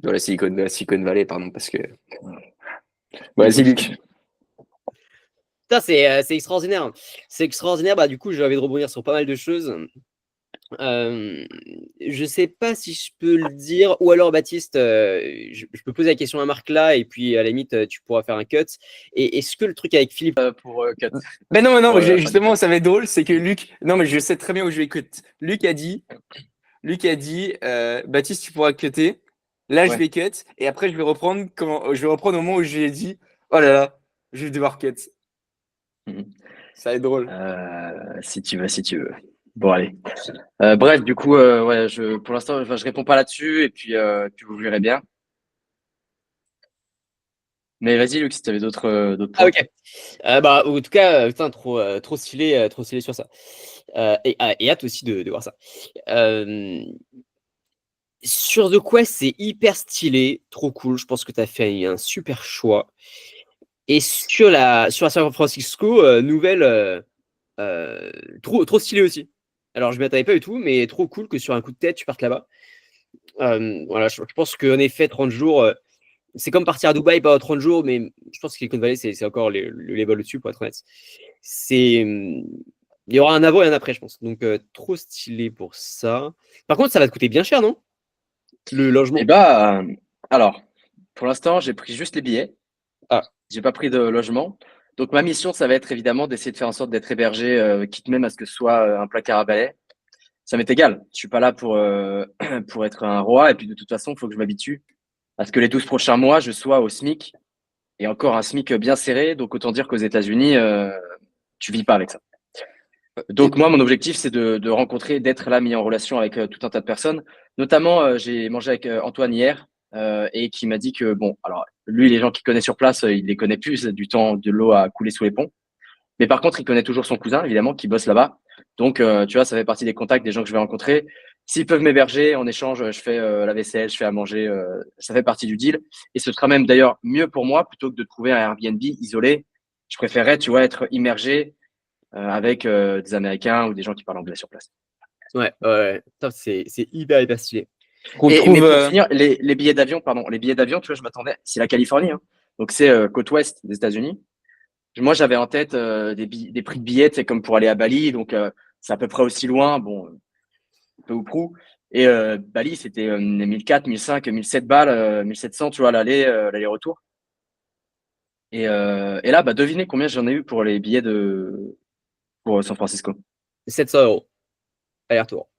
De la Silicon Valley, pardon, parce que. Vas-y, Luc. Putain, c'est extraordinaire. C'est extraordinaire. Bah, du coup, j'ai envie de rebondir sur pas mal de choses. Je sais pas si je peux le dire, ou alors Baptiste, je peux poser la question à Marc là, et puis à la limite, tu pourras faire un cut. Et est-ce que le truc avec Philippe. Pour cut. Ben non, Ouais, justement, ça va être drôle, c'est que Luc. Non, mais je sais très bien où je vais cut. Luc a dit, Baptiste, tu pourras cutter. Là, je Ouais. vais cut, et après, je vais reprendre au moment où j'ai dit, oh là là, je vais devoir cut. Mhm. Ça va être drôle. Si tu veux. Bon, allez. Bref, du coup, ouais, pour l'instant, je réponds pas là-dessus et puis vous verrez bien. Mais vas-y, Luc, si tu avais d'autres Ah, points. ok. Bah, en tout cas, putain, trop stylé sur ça. Et hâte aussi de voir ça. Sur The Quest, c'est hyper stylé, trop cool. Je pense que tu as fait un super choix. Et sur la San Francisco, nouvelle, trop stylé aussi. Alors, je ne m'y attendais pas du tout, mais trop cool que sur un coup de tête, tu partes là-bas. Voilà, je pense qu'en effet, 30 jours, c'est comme partir à Dubaï, pas 30 jours, mais je pense que Silicon Valley, c'est encore le level au-dessus, pour être honnête. Il y aura un avant et un après, je pense. Donc, trop stylé pour ça. Par contre, ça va te coûter bien cher, non? Le logement. Eh bah, alors, pour l'instant, j'ai pris juste les billets. Ah. J'ai pas pris de logement. Donc, ma mission, ça va être évidemment d'essayer de faire en sorte d'être hébergé, quitte même à ce que ce soit un placard à balai. Ça m'est égal. Je suis pas là pour être un roi. Et puis, de toute façon, il faut que je m'habitue à ce que les 12 prochains mois, je sois au SMIC et encore un SMIC bien serré. Donc, autant dire qu'aux États-Unis, tu vis pas avec ça. Donc, moi, mon objectif, c'est de rencontrer, d'être là mis en relation avec tout un tas de personnes. Notamment, j'ai mangé avec Antoine hier et qui m'a dit que, bon, alors, lui, les gens qu'il connaît sur place, il les connaît plus du temps de l'eau à couler sous les ponts. Mais par contre, il connaît toujours son cousin, évidemment, qui bosse là-bas. Donc, tu vois, ça fait partie des contacts des gens que je vais rencontrer. S'ils peuvent m'héberger, en échange, je fais la vaisselle, je fais à manger. Ça fait partie du deal. Et ce sera même d'ailleurs mieux pour moi plutôt que de trouver un Airbnb isolé. Je préférerais, tu vois, être immergé avec des Américains ou des gens qui parlent anglais sur place. Ouais. Putain, c'est hyper stylé. Mais pour finir, les billets d'avion, tu vois, je m'attendais. C'est la Californie, hein. Donc c'est côte ouest des États-Unis. Moi, j'avais en tête des prix de billets, c'est comme pour aller à Bali, donc c'est à peu près aussi loin, bon, peu ou prou. Et Bali, c'était 1400, 1500, 1700 balles, 1700, tu vois, l'aller-retour. Et là, bah, devinez combien j'en ai eu pour les billets pour San Francisco. 700 €. Aller-retour.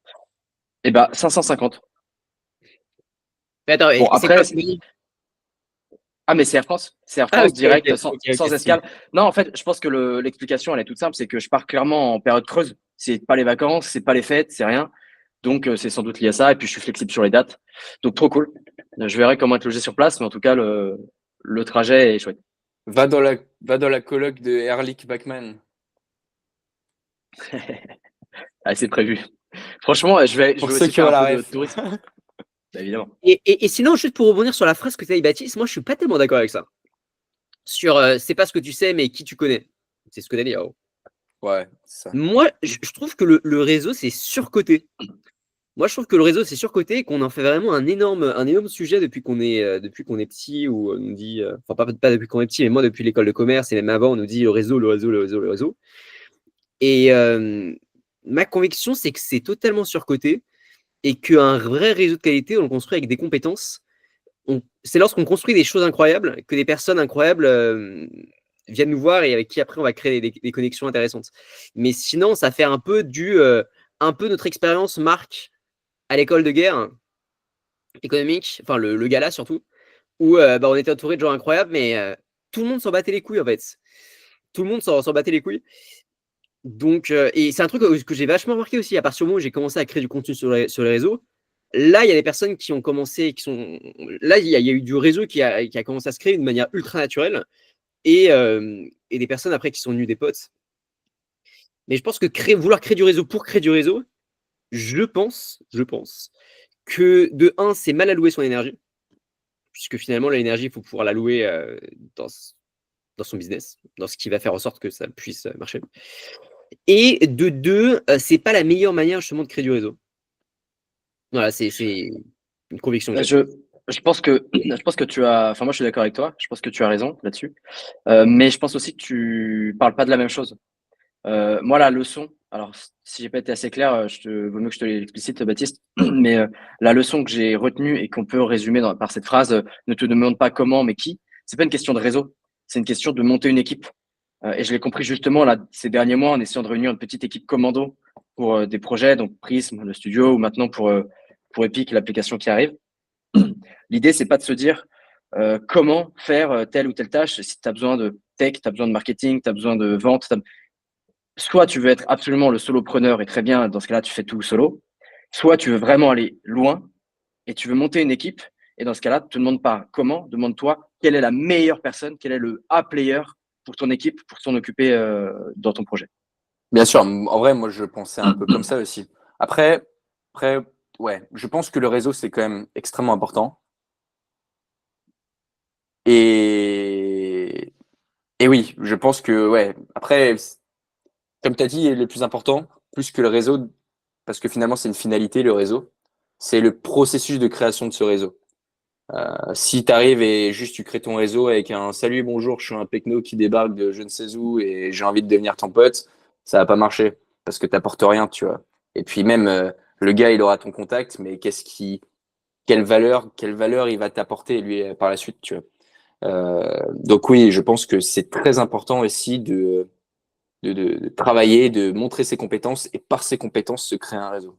Et bah, 550. Mais attends, Bon, c'est après, quoi ce pays? ah, mais c'est Air France. C'est Air France direct, Ok, sans escale. Non, en fait, je pense que l'explication, elle est toute simple. C'est que je pars clairement en période creuse. C'est pas les vacances, c'est pas les fêtes, c'est rien. Donc, c'est sans doute lié à ça. Et puis, je suis flexible sur les dates. Donc, trop cool. Je verrai comment être logé sur place. Mais en tout cas, le trajet est chouette. Va dans la coloc de Erlich Bachmann. Ah, c'est prévu. Franchement, je vais Pour aussi ceux qui faire ont la un peu de ref. tourisme. Bah, évidemment. Et sinon, juste pour rebondir sur la phrase que tu as dit, Baptiste, moi, je suis pas tellement d'accord avec ça. Sur c'est pas ce que tu sais, mais qui tu connais. C'est ce que tu as dit. Ouais, c'est ça. Moi, je trouve que le réseau, c'est surcoté. Moi, je trouve que le réseau, c'est surcoté et qu'on en fait vraiment un énorme sujet depuis qu'on est petit, où on nous dit, enfin, pas depuis qu'on est petit, mais moi, depuis l'école de commerce et même avant, on nous dit le réseau, le réseau, le réseau, le réseau. Et ma conviction, c'est que c'est totalement surcoté et qu'un vrai réseau de qualité, on le construit avec des compétences. C'est lorsqu'on construit des choses incroyables que des personnes incroyables viennent nous voir et avec qui après on va créer des connexions intéressantes. Mais sinon, ça fait un peu un peu notre expérience marque à l'école de guerre économique, enfin le gala surtout, où on était entouré de gens incroyables, mais tout le monde s'en battait les couilles en fait. Tout le monde s'en battait les couilles. Donc, et c'est un truc que j'ai vachement remarqué aussi à partir du moment où j'ai commencé à créer du contenu sur les réseaux. Là, il y a des personnes qui ont commencé, là, il y a eu du réseau qui a commencé à se créer de manière ultra naturelle et des personnes après qui sont devenues des potes. Mais je pense que vouloir créer du réseau pour créer du réseau, je pense que de un, c'est mal allouer son énergie, puisque finalement, l'énergie, il faut pouvoir l'allouer dans son business, dans ce qui va faire en sorte que ça puisse marcher. Et de deux, c'est pas la meilleure manière justement de créer du réseau. Voilà, c'est une conviction que j'ai. Je pense que tu as, enfin moi je suis d'accord avec toi. Je pense que tu as raison là-dessus. Mais je pense aussi que tu parles pas de la même chose. Moi la leçon, alors si j'ai pas été assez clair, vaut mieux que je te l'explicite, Baptiste. Mais la leçon que j'ai retenue et qu'on peut résumer par cette phrase, ne te demande pas comment, mais qui. C'est pas une question de réseau. C'est une question de monter une équipe. Et je l'ai compris justement là ces derniers mois en essayant de réunir une petite équipe commando pour des projets, donc Prism, le studio, ou maintenant pour Epic, l'application qui arrive. L'idée, c'est pas de se dire comment faire telle ou telle tâche. Si tu as besoin de tech, tu as besoin de marketing, tu as besoin de vente, soit tu veux être absolument le solopreneur et très bien, dans ce cas-là, tu fais tout solo, soit tu veux vraiment aller loin et tu veux monter une équipe. Et dans ce cas-là, ne te demande pas comment, demande-toi quelle est la meilleure personne, quel est le A-player pour ton équipe, pour s'en occuper dans ton projet. Bien sûr, en vrai, moi, je pensais un peu comme ça aussi. Après, ouais, je pense que le réseau, c'est quand même extrêmement important. Et oui, je pense que, ouais, après, comme tu as dit, le plus important, plus que le réseau, parce que finalement, c'est une finalité, le réseau, c'est le processus de création de ce réseau. Si tu arrives et juste tu crées ton réseau avec un salut, bonjour, je suis un pecno qui débarque de je ne sais où et j'ai envie de devenir ton pote, ça va pas marcher parce que t'apportes rien, tu vois. Et puis même le gars, il aura ton contact, mais quelle valeur il va t'apporter lui par la suite, tu vois. Donc oui, je pense que c'est très important aussi de travailler, de montrer ses compétences et par ses compétences se créer un réseau.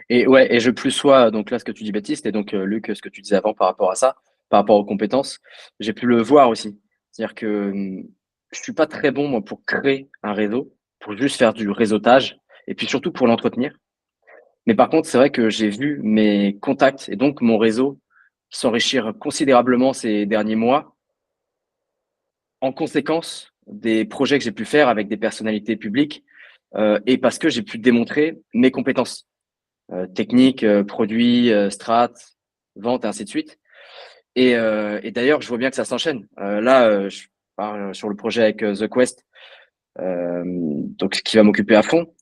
Et ouais, et je plus sois donc là ce que tu dis Baptiste et donc Luc ce que tu disais avant par rapport à ça, par rapport aux compétences, j'ai pu le voir aussi. C'est-à-dire que je suis pas très bon moi pour créer un réseau, pour juste faire du réseautage et puis surtout pour l'entretenir. Mais par contre, c'est vrai que j'ai vu mes contacts et donc mon réseau s'enrichir considérablement ces derniers mois en conséquence des projets que j'ai pu faire avec des personnalités publiques et parce que j'ai pu démontrer mes compétences techniques, produits, strat, vente, et ainsi de suite. Et d'ailleurs, je vois bien que ça s'enchaîne. Là, je pars sur le projet avec The Quest, donc ce qui va m'occuper à fond.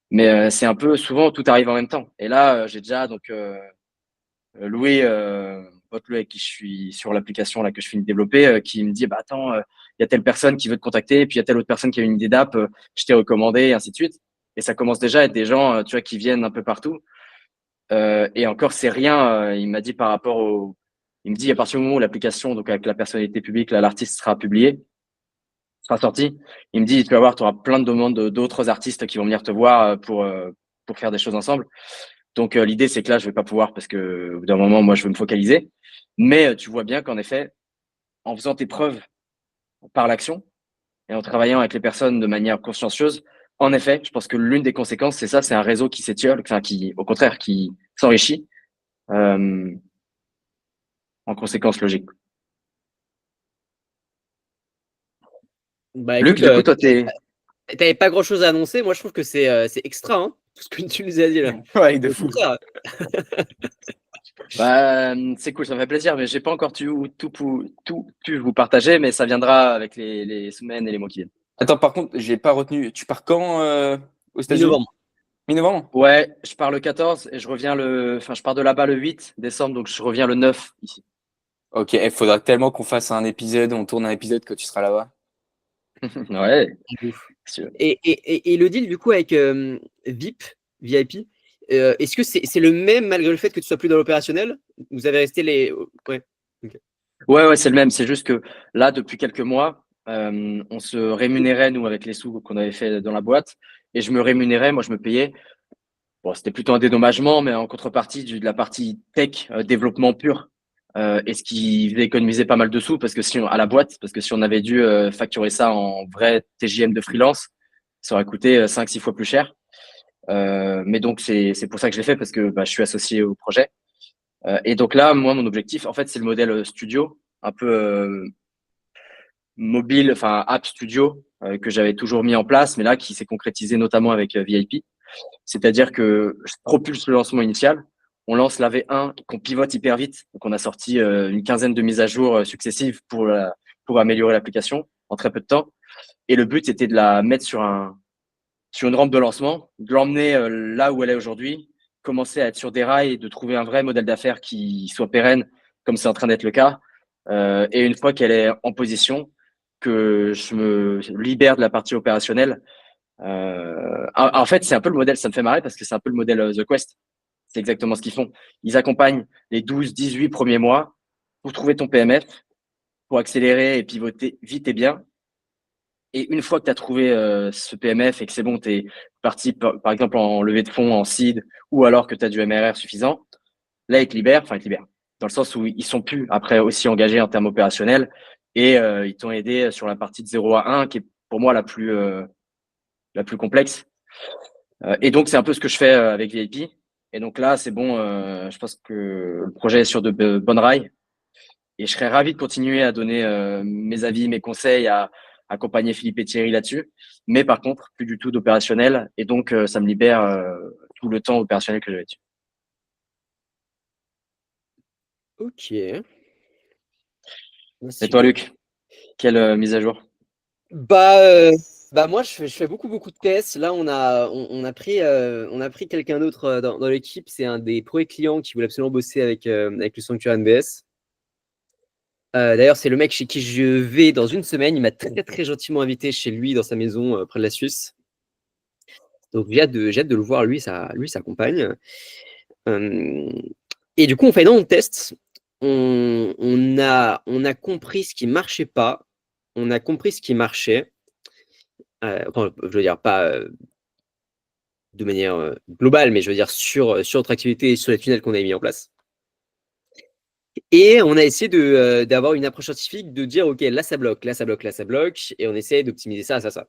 Mais c'est un peu souvent tout arrive en même temps. Et là, j'ai déjà donc Louis, pote Louis avec qui je suis sur l'application là que je finis de développer, qui me dit bah attends, il y a telle personne qui veut te contacter, puis il y a telle autre personne qui a une idée d'app, je t'ai recommandé, et ainsi de suite. Et ça commence déjà à être des gens, tu vois, qui viennent un peu partout. Et encore, c'est rien. Il m'a dit par rapport au, il me dit à partir du moment où l'application, donc avec la personnalité publique, là, l'artiste sera publié, sera sorti. Il me dit, tu vas voir, tu auras plein de demandes d'autres artistes qui vont venir te voir pour faire des choses ensemble. Donc l'idée, c'est que là, je vais pas pouvoir parce que au bout d'un moment, moi, je veux me focaliser. Mais tu vois bien qu'en effet, en faisant tes preuves par l'action et en travaillant avec les personnes de manière consciencieuse, en effet, je pense que l'une des conséquences, c'est ça, c'est un réseau qui s'étiole, enfin qui, au contraire, qui s'enrichit euh, en conséquence logique. Bah Luc, écoute, du coup, toi, t'es t'avais pas grand-chose à annoncer. Moi, je trouve que c'est extra, hein, tout ce que tu nous as dit là. ouais, de Au fou. contraire. Bah, c'est cool, ça me fait plaisir, mais j'ai pas encore tout pu vous partager, mais ça viendra avec les semaines et les mois qui viennent. Attends, par contre, j'ai pas retenu. Tu pars quand aux États-Unis? Mi-novembre. Mi-novembre? Ouais, je pars le 14 et je pars de là-bas le 8 décembre, donc je reviens le 9 ici. Ok, il faudra tellement qu'on fasse un épisode, on tourne un épisode quand tu seras là-bas. Ouais, De ouf. si tu veux. Et le deal du coup avec VIP, est-ce que c'est le même malgré le fait que tu sois plus dans l'opérationnel? Vous avez resté les. Ouais. Ok. Ouais, c'est le même. C'est juste que là, depuis quelques mois, on se rémunérait, nous, avec les sous qu'on avait fait dans la boîte. Et je me rémunérais, moi, je me payais. Bon, c'était plutôt un dédommagement, mais en contrepartie de la partie tech, développement pur. Et ce qui faisait économiser pas mal de sous parce que à la boîte, parce que si on avait dû facturer ça en vrai TJM de freelance, ça aurait coûté 5-6 fois plus cher. Mais donc, c'est pour ça que je l'ai fait parce que bah, je suis associé au projet. Et donc là, moi, mon objectif, en fait, c'est le modèle studio, un peu mobile, enfin app studio, que j'avais toujours mis en place, mais là, qui s'est concrétisé notamment avec VIP. C'est-à-dire que je propulse le lancement initial, on lance la V1 qu'on pivote hyper vite. Donc, on a sorti une quinzaine de mises à jour successives pour améliorer l'application en très peu de temps. Et le but, c'était de la mettre sur une rampe de lancement, de l'emmener là où elle est aujourd'hui, commencer à être sur des rails et de trouver un vrai modèle d'affaires qui soit pérenne, comme c'est en train d'être le cas. Et une fois qu'elle est en position, que je me libère de la partie opérationnelle. En fait, c'est un peu le modèle, ça me fait marrer parce que c'est un peu le modèle The Quest. C'est exactement ce qu'ils font. Ils accompagnent les 12-18 premiers mois pour trouver ton PMF, pour accélérer et pivoter vite et bien. Et une fois que tu as trouvé ce PMF et que c'est bon, tu es parti par exemple en levée de fonds, en seed, ou alors que tu as du MRR suffisant, là, ils te libèrent, dans le sens où ils sont plus après aussi engagés en termes opérationnels et ils t'ont aidé sur la partie de 0 à 1 qui est pour moi la plus complexe. Et donc, c'est un peu ce que je fais avec VIP. Et donc là, c'est bon, je pense que le projet est sur de bonnes rails. Et je serais ravi de continuer à donner mes avis, mes conseils, à accompagner Philippe et Thierry là-dessus. Mais par contre, plus du tout d'opérationnel. Et donc, ça me libère tout le temps opérationnel que j'avais dessus. Ok. Et toi, Luc, quelle mise à jour? Bah, moi, je fais beaucoup de tests. Là, on a pris quelqu'un d'autre dans l'équipe. C'est un des premiers clients qui voulait absolument bosser avec le Sanctuary NBS. D'ailleurs, c'est le mec chez qui je vais dans une semaine. Il m'a très gentiment invité chez lui dans sa maison près de la Suisse. Donc, j'ai hâte de le voir, lui, sa compagne. Et du coup, on fait énormément de tests. on a compris ce qui marchait pas, on a compris ce qui marchait. Enfin, je veux dire, pas de manière globale, mais je veux dire sur notre activité et sur les tunnels qu'on avait mis en place. Et on a essayé d'avoir une approche scientifique, de dire, OK, là, ça bloque, là, ça bloque, là, ça bloque, et on essaie d'optimiser ça, ça, ça.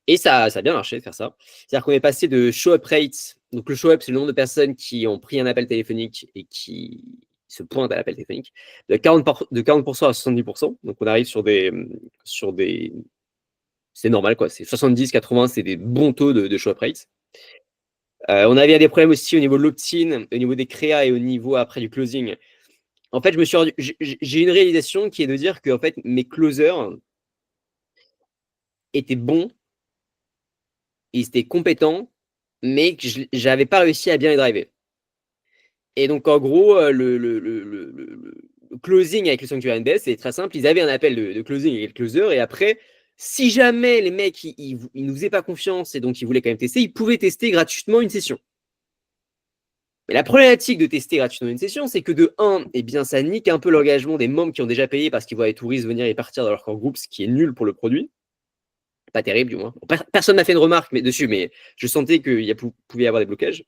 Et ça a bien marché de faire ça. C'est-à-dire qu'on est passé de show up rate. Donc, le show up, c'est le nombre de personnes qui ont pris un appel téléphonique et qui se pointent à l'appel téléphonique, de 40% à 70%. Donc, on arrive sur des c'est normal, quoi. C'est 70, 80, c'est des bons taux de show up rate. On avait des problèmes aussi au niveau de l'opt-in, au niveau des créas et au niveau après du closing. En fait, j'ai une réalisation qui est de dire que en fait, mes closers étaient bons, ils étaient compétents, mais que j'avais pas réussi à bien les driver. Et donc, en gros, le closing avec le Sanctuary NBS, c'est très simple. Ils avaient un appel de closing avec le closer, et après, si jamais les mecs, ils nous faisaient pas confiance et donc ils voulaient quand même tester, ils pouvaient tester gratuitement une session. Mais la problématique de tester gratuitement une session, c'est que de 1, eh bien, ça nique un peu l'engagement des membres qui ont déjà payé parce qu'ils voient les touristes venir et partir dans leur core group, ce qui est nul pour le produit. Pas terrible, du moins. Personne n'a fait une remarque dessus, mais je sentais qu'il pouvait y avoir des blocages.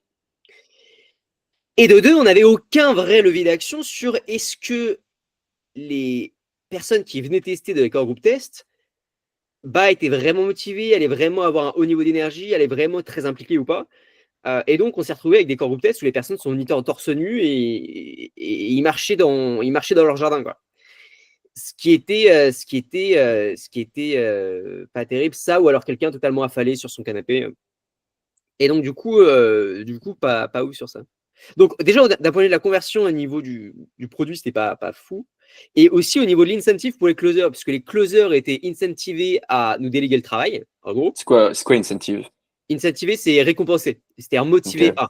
Et de 2, on n'avait aucun vrai levier d'action sur est-ce que les personnes qui venaient tester de la core group test étaient vraiment motivées, allaient vraiment avoir un haut niveau d'énergie, allaient vraiment être très impliquées ou pas. Et donc, on s'est retrouvé avec des core group tests où les personnes sont venues en torse nu et ils marchaient dans leur jardin, quoi. Ce qui était pas terrible, ça, ou alors quelqu'un totalement affalé sur son canapé. Et donc, du coup, pas ouf sur ça. Donc, déjà, d'un point de vue de la conversion au niveau du produit, c'était pas fou. Et aussi au niveau de l'incentive pour les closers, parce que les closers étaient incentivés à nous déléguer le travail, en gros. C'est quoi incentive? Incentiver, c'est récompenser, c'est-à-dire motiver Ok. à.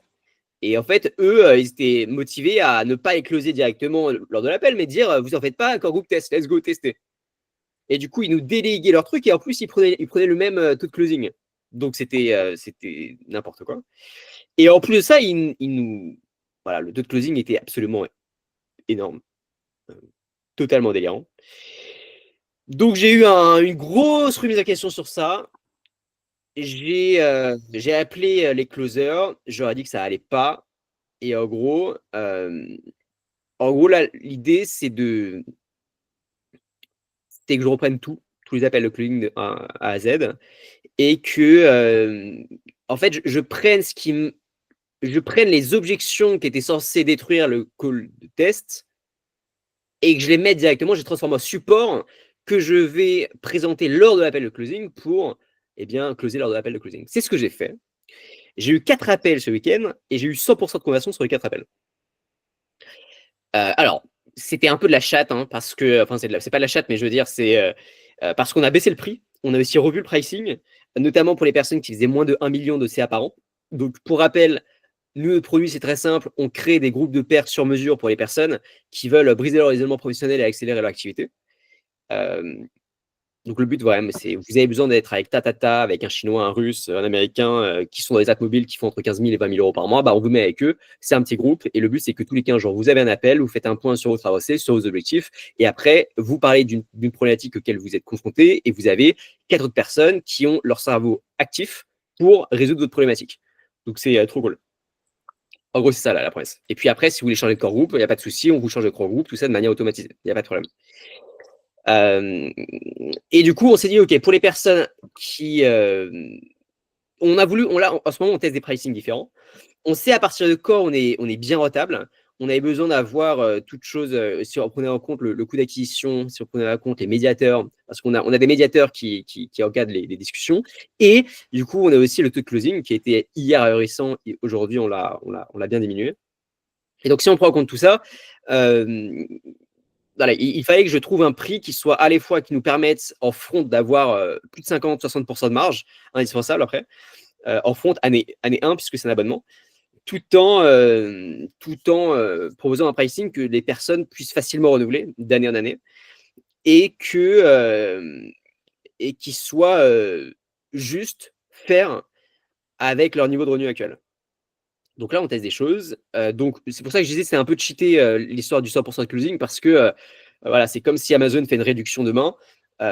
Et en fait, eux, ils étaient motivés à ne pas écloser directement lors de l'appel, mais dire vous en faites pas, core group test, let's go tester. Et du coup, ils nous déléguaient leur truc et en plus, ils prenaient le même taux de closing. Donc, c'était n'importe quoi. Et en plus de ça, voilà, le taux de closing était absolument énorme, totalement délirant. Donc, j'ai eu une grosse remise en question sur ça. J'ai appelé les closers, je leur ai dit que ça allait pas. Et en gros, là, l'idée, c'était que je reprenne tous les appels de closing de A à Z, et que, en fait, je prenne les objections qui étaient censées détruire le call de test et que je les mette directement, je les transforme en support que je vais présenter lors de l'appel de closing pour, closer lors de l'appel de closing. C'est ce que j'ai fait. J'ai eu 4 appels ce week-end et j'ai eu 100% de conversion sur les 4 appels. Alors, c'était un peu de la chatte, hein, parce que, enfin, c'est pas de la chatte, mais je veux dire, c'est parce qu'on a baissé le prix. On a aussi revu le pricing, notamment pour les personnes qui faisaient moins de 1 million de CA par an. Donc, pour rappel, nous, notre produit, c'est très simple. On crée des groupes de pairs sur mesure pour les personnes qui veulent briser leur isolement professionnel et accélérer leur activité. Donc, le but, voilà, c'est vous avez besoin d'être avec avec un Chinois, un Russe, un Américain qui sont dans les apps mobiles qui font entre 15 000 et 20 000 euros par mois. On vous met avec eux. C'est un petit groupe. Et le but, c'est que tous les 15 jours, vous avez un appel, vous faites un point sur votre avancée, sur vos objectifs. Et après, vous parlez d'une problématique auquel vous êtes confronté et vous avez 4 autres personnes qui ont leur cerveau actif pour résoudre votre problématique. Donc, c'est trop cool. En gros, c'est ça, la promesse. Et puis après, si vous voulez changer de core group, il n'y a pas de souci, on vous change de core group, tout ça de manière automatisée. Il n'y a pas de problème. Et du coup, on s'est dit, OK, pour les personnes qui. En ce moment, on teste des pricing différents. On sait à partir de quoi on est bien rentable. On avait besoin d'avoir toute chose, si on prenait en compte le coût d'acquisition, si on prenait en compte les médiateurs, parce qu'on a des médiateurs qui encadrent les discussions. Et du coup, on a aussi le taux de closing qui était hier ahurissant et aujourd'hui, on l'a bien diminué. Et donc, si on prend en compte tout ça, voilà, il fallait que je trouve un prix qui soit à la fois qui nous permette en front d'avoir plus de 50-60% de marge, indispensable après, en front année 1, puisque c'est un abonnement, tout en proposant un pricing que les personnes puissent facilement renouveler d'année en année et qui soit juste faire avec leur niveau de revenu actuel. Donc là, on teste des choses. Donc c'est pour ça que je disais c'est un peu cheaté l'histoire du 100% de closing parce que voilà, c'est comme si Amazon fait une réduction demain.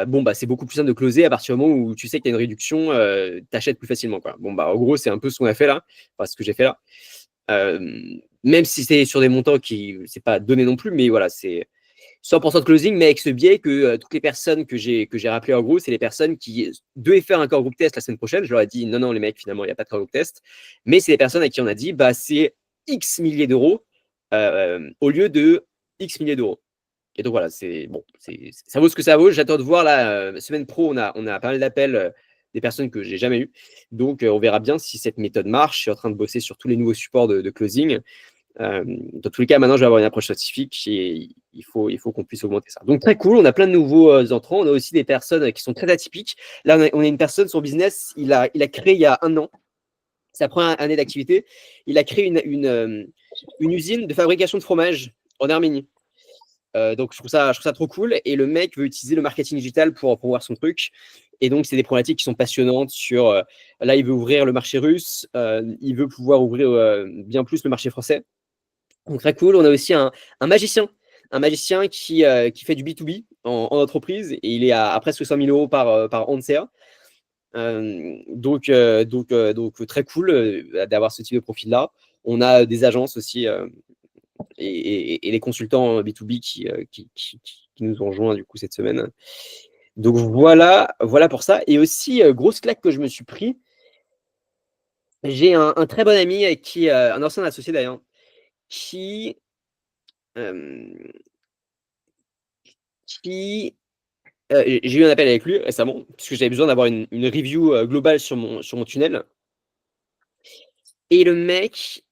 Bon, bah, c'est beaucoup plus simple de closer à partir du moment où tu sais qu'il y a une réduction, tu achètes plus facilement, quoi. Bon, bah, en gros, c'est un peu ce qu'on a fait là, enfin, ce que j'ai fait là. Même si c'est sur des montants qui, c'est pas donné non plus, mais voilà, c'est 100% de closing, mais avec ce biais que toutes les personnes que j'ai rappelées en gros, c'est les personnes qui devaient faire un core group test la semaine prochaine. Je leur ai dit non, non, les mecs, finalement, il n'y a pas de core group test. Mais c'est les personnes à qui on a dit bah, c'est X milliers d'euros au lieu de X milliers d'euros. Et donc voilà, c'est bon, ça vaut ce que ça vaut. J'attends de voir la semaine pro, on a pas mal d'appels des personnes que j'ai jamais eues. Donc on verra bien si cette méthode marche. Je suis en train de bosser sur tous les nouveaux supports de closing. Dans tous les cas, maintenant, je vais avoir une approche scientifique et il faut qu'on puisse augmenter ça. Donc, très cool. On a plein de nouveaux entrants. On a aussi des personnes qui sont très atypiques. Là, on a une personne, son business, il a créé il y a 1 an. C'est sa première année d'activité. Il a créé une usine de fabrication de fromage en Arménie. Donc, je trouve ça trop cool. Et le mec veut utiliser le marketing digital pour promouvoir son truc. Et donc, c'est des problématiques qui sont passionnantes sur. Là, il veut ouvrir le marché russe. Il veut pouvoir ouvrir bien plus le marché français. Donc très cool. On a aussi un magicien qui fait du B2B en entreprise et il est à presque 100 000 euros par an de CA. Donc très cool d'avoir ce type de profil-là. On a des agences aussi et les consultants B2B qui nous ont rejoints du coup cette semaine. Donc voilà pour ça. Et aussi, grosse claque que je me suis pris. J'ai un très bon ami avec qui, un ancien associé d'ailleurs, qui j'ai eu un appel avec lui récemment, puisque j'avais besoin d'avoir une review globale sur mon tunnel. Et le mec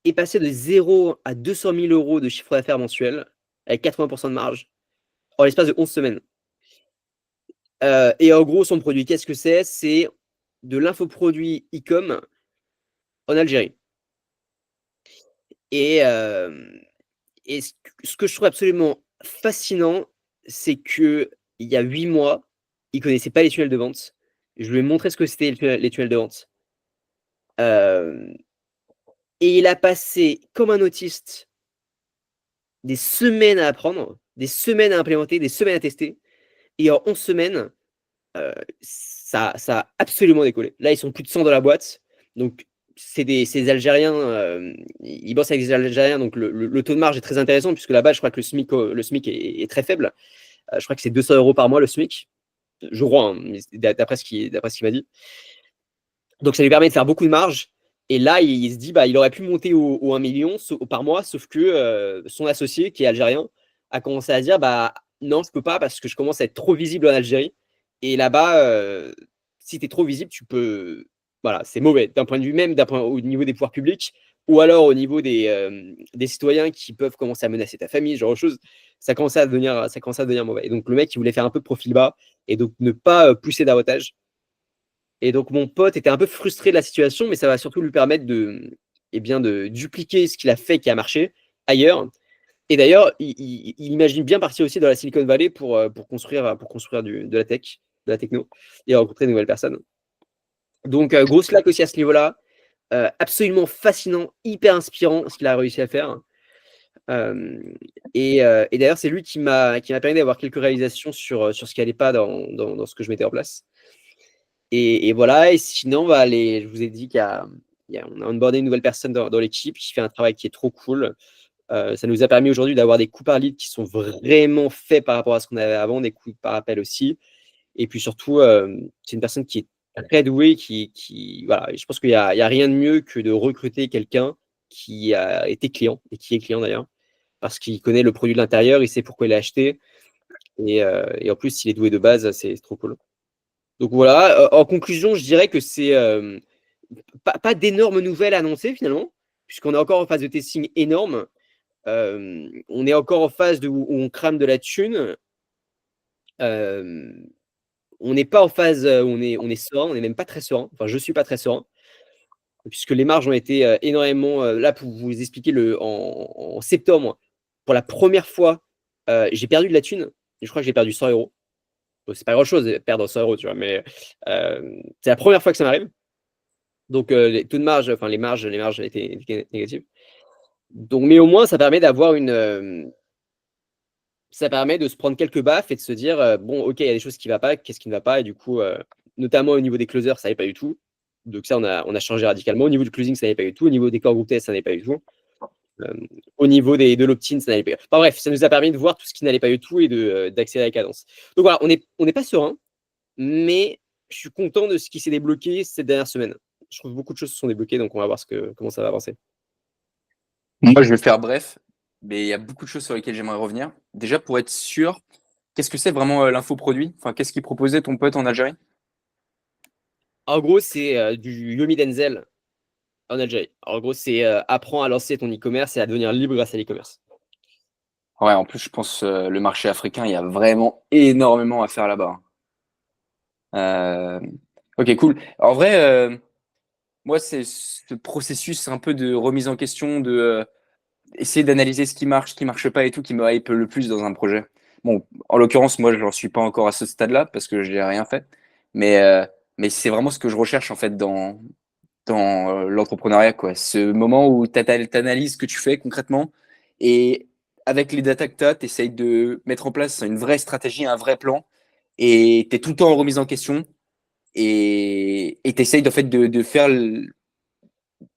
est passé de 0 à 200 000 euros de chiffre d'affaires mensuel, avec 80% de marge, en l'espace de 11 semaines. Et en gros, son produit, qu'est-ce que c'est? C'est de l'infoproduit e-com en Algérie. Et ce que je trouve absolument fascinant, c'est qu'il y a 8 mois, il ne connaissait pas les tunnels de vente. Je lui ai montré ce que c'était les tunnels de vente. Et il a passé, comme un autiste, des semaines à apprendre, des semaines à implémenter, des semaines à tester. Et en 11 semaines, ça a absolument décollé. Là, ils sont plus de 100 dans la boîte. Donc, c'est des Algériens. Ils bossent avec des Algériens. Donc, le taux de marge est très intéressant, puisque là-bas, je crois que le SMIC est très faible. Je crois que c'est 200 euros par mois le SMIC. Je crois, hein, d'après ce qu'il m'a dit. Donc, ça lui permet de faire beaucoup de marge. Et là, il se dit, bah, il aurait pu monter au 1 million par mois, sauf que son associé, qui est algérien, a commencé à dire, bah, non, je peux pas parce que je commence à être trop visible en Algérie. Et là-bas, si tu es trop visible, tu peux. Voilà, c'est mauvais d'un point de vue même au niveau des pouvoirs publics ou alors au niveau des citoyens qui peuvent commencer à menacer ta famille, ce genre de choses. Ça commence à devenir mauvais. Et donc, le mec, il voulait faire un peu de profil bas et donc ne pas pousser davantage. Et donc, mon pote était un peu frustré de la situation, mais ça va surtout lui permettre de dupliquer ce qu'il a fait qui a marché ailleurs. Et d'ailleurs, il imagine bien partir aussi dans la Silicon Valley pour construire de la tech, de la techno, et rencontrer de nouvelles personnes. Donc, grosse claque aussi à ce niveau-là. Absolument fascinant, hyper inspirant ce qu'il a réussi à faire. Et d'ailleurs, c'est lui qui m'a permis d'avoir quelques réalisations sur ce qui n'allait pas dans ce que je mettais en place. Et voilà. Et sinon, bah, je vous ai dit qu'on a onboardé une nouvelle personne dans l'équipe qui fait un travail qui est trop cool. Ça nous a permis aujourd'hui d'avoir des coups par lead qui sont vraiment faits par rapport à ce qu'on avait avant, des coups par appel aussi. Et puis surtout, c'est une personne qui est très douée, voilà. Et je pense qu'il y a rien de mieux que de recruter quelqu'un qui a été client et qui est client d'ailleurs, parce qu'il connaît le produit de l'intérieur, il sait pourquoi il l'a acheté. Et en plus, s'il est doué de base, c'est trop cool. Donc voilà, en conclusion, je dirais que c'est pas d'énormes nouvelles à annoncer finalement, puisqu'on est encore en phase de testing énorme. On est encore en phase où on crame de la thune. On n'est pas en phase où on est serein, on n'est même pas très serein. Enfin, je ne suis pas très serein, puisque les marges ont été énormément. Là, pour vous expliquer, en septembre, pour la première fois, j'ai perdu de la thune. Je crois que j'ai perdu 100 euros. Bon, c'est pas grand chose de perdre 100 euros, tu vois, mais c'est la première fois que ça m'arrive. Donc, les taux de marge, enfin les marges étaient négatives. Donc, mais au moins, ça permet d'avoir ça permet de se prendre quelques baffes et de se dire, bon, ok, il y a des choses qui ne vont pas, qu'est-ce qui ne va pas? Et du coup, notamment au niveau des closers, ça n'allait pas du tout. Donc ça, on a changé radicalement. Au niveau du closing, ça n'allait pas du tout. Au niveau des core group tests, ça n'allait pas du tout. Au niveau de l'opt-in, ça n'allait pas. Enfin bref, ça nous a permis de voir tout ce qui n'allait pas du tout et d'accélérer la cadence. Donc voilà, on n'est pas serein, mais je suis content de ce qui s'est débloqué cette dernière semaine. Je trouve que beaucoup de choses se sont débloquées, donc on va voir comment ça va avancer. Moi, je vais faire bref, mais il y a beaucoup de choses sur lesquelles j'aimerais revenir. Déjà, pour être sûr, qu'est-ce que c'est vraiment l'infoproduit? Enfin, qu'est-ce qu'il proposait ton pote en Algérie? En gros, c'est du Yomi Denzel en Algérie. En gros, c'est apprends à lancer ton e-commerce et à devenir libre grâce à l'e-commerce. Ouais, en plus, je pense le marché africain, il y a vraiment énormément à faire là-bas. Ok, cool. En vrai, moi, c'est ce processus un peu de remise en question, de essayer d'analyser ce qui marche pas et tout, qui me hype le plus dans un projet. Bon, en l'occurrence, moi, j'en suis pas encore à ce stade-là parce que j'ai rien fait, mais mais c'est vraiment ce que je recherche en fait dans l'entrepreneuriat, quoi. Ce moment où tu analyses ce que tu fais concrètement et avec les data que tu as, tu essayes de mettre en place une vraie stratégie, un vrai plan et tu es tout le temps en remise en question et tu essayes en fait de faire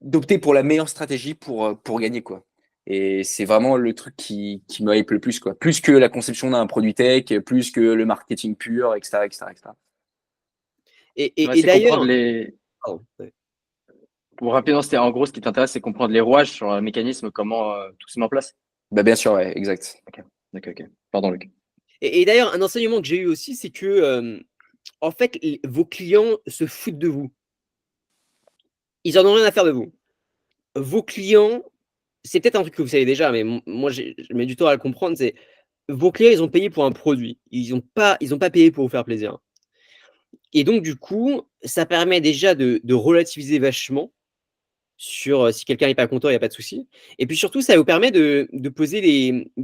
d'opter pour la meilleure stratégie pour gagner, quoi. Et c'est vraiment le truc qui me hype le plus, quoi. Plus que la conception d'un produit tech, plus que le marketing pur, etc., etc., etc. Ouais, Et c'est comprendre d'ailleurs, les. pardon, ouais. Pour rapidement, c'était en gros ce qui t'intéresse, c'est comprendre les rouages sur le mécanisme, comment tout se met en place. Bah, bien sûr, ouais, exact. Ok. Pardon, Luc. Et d'ailleurs, un enseignement que j'ai eu aussi, c'est que en fait, vos clients se foutent de vous. Ils en ont rien à faire de vous. Vos clients, c'est peut-être un truc que vous savez déjà, mais moi, je mets du temps à le comprendre, c'est vos clients, ils ont payé pour un produit. Ils ont pas payé pour vous faire plaisir. Et donc, du coup, ça permet déjà de relativiser vachement sur si quelqu'un n'est pas content, il n'y a pas de souci. Et puis surtout, ça vous permet de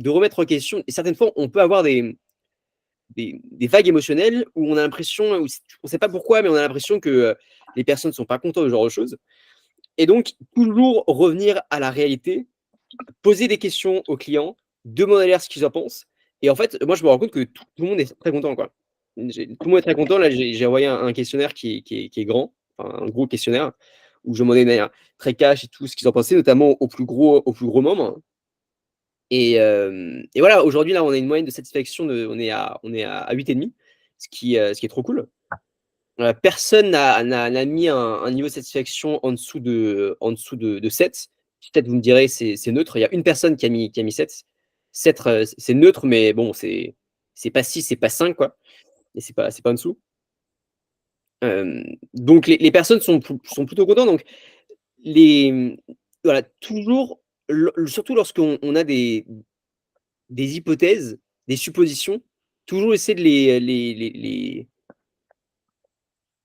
remettre en question. Et certaines fois, on peut avoir des vagues émotionnelles où on a l'impression, on ne sait pas pourquoi, mais on a l'impression que les personnes ne sont pas contentes de ce genre de choses. Et donc, toujours revenir à la réalité, poser des questions aux clients, demander ce qu'ils en pensent. Et en fait, moi, je me rends compte que tout le monde est très content, quoi. Tout le monde est très content. Là, j'ai envoyé un questionnaire qui est grand, enfin, un gros questionnaire, où je demandais de manière très cash et tout ce qu'ils en pensaient, notamment aux plus gros membres. Et voilà, aujourd'hui, là, on a une moyenne de satisfaction, on est à 8,5, ce qui est trop cool. Personne n'a mis un niveau de satisfaction en dessous de 7. Peut-être vous me direz, c'est neutre. Il y a une personne qui a mis 7. 7, c'est neutre, mais bon, c'est pas 6, c'est pas 5, quoi. Et c'est pas en dessous. Donc les personnes sont plutôt contents. Donc voilà, toujours, surtout lorsqu'on a des hypothèses, des suppositions, toujours essayer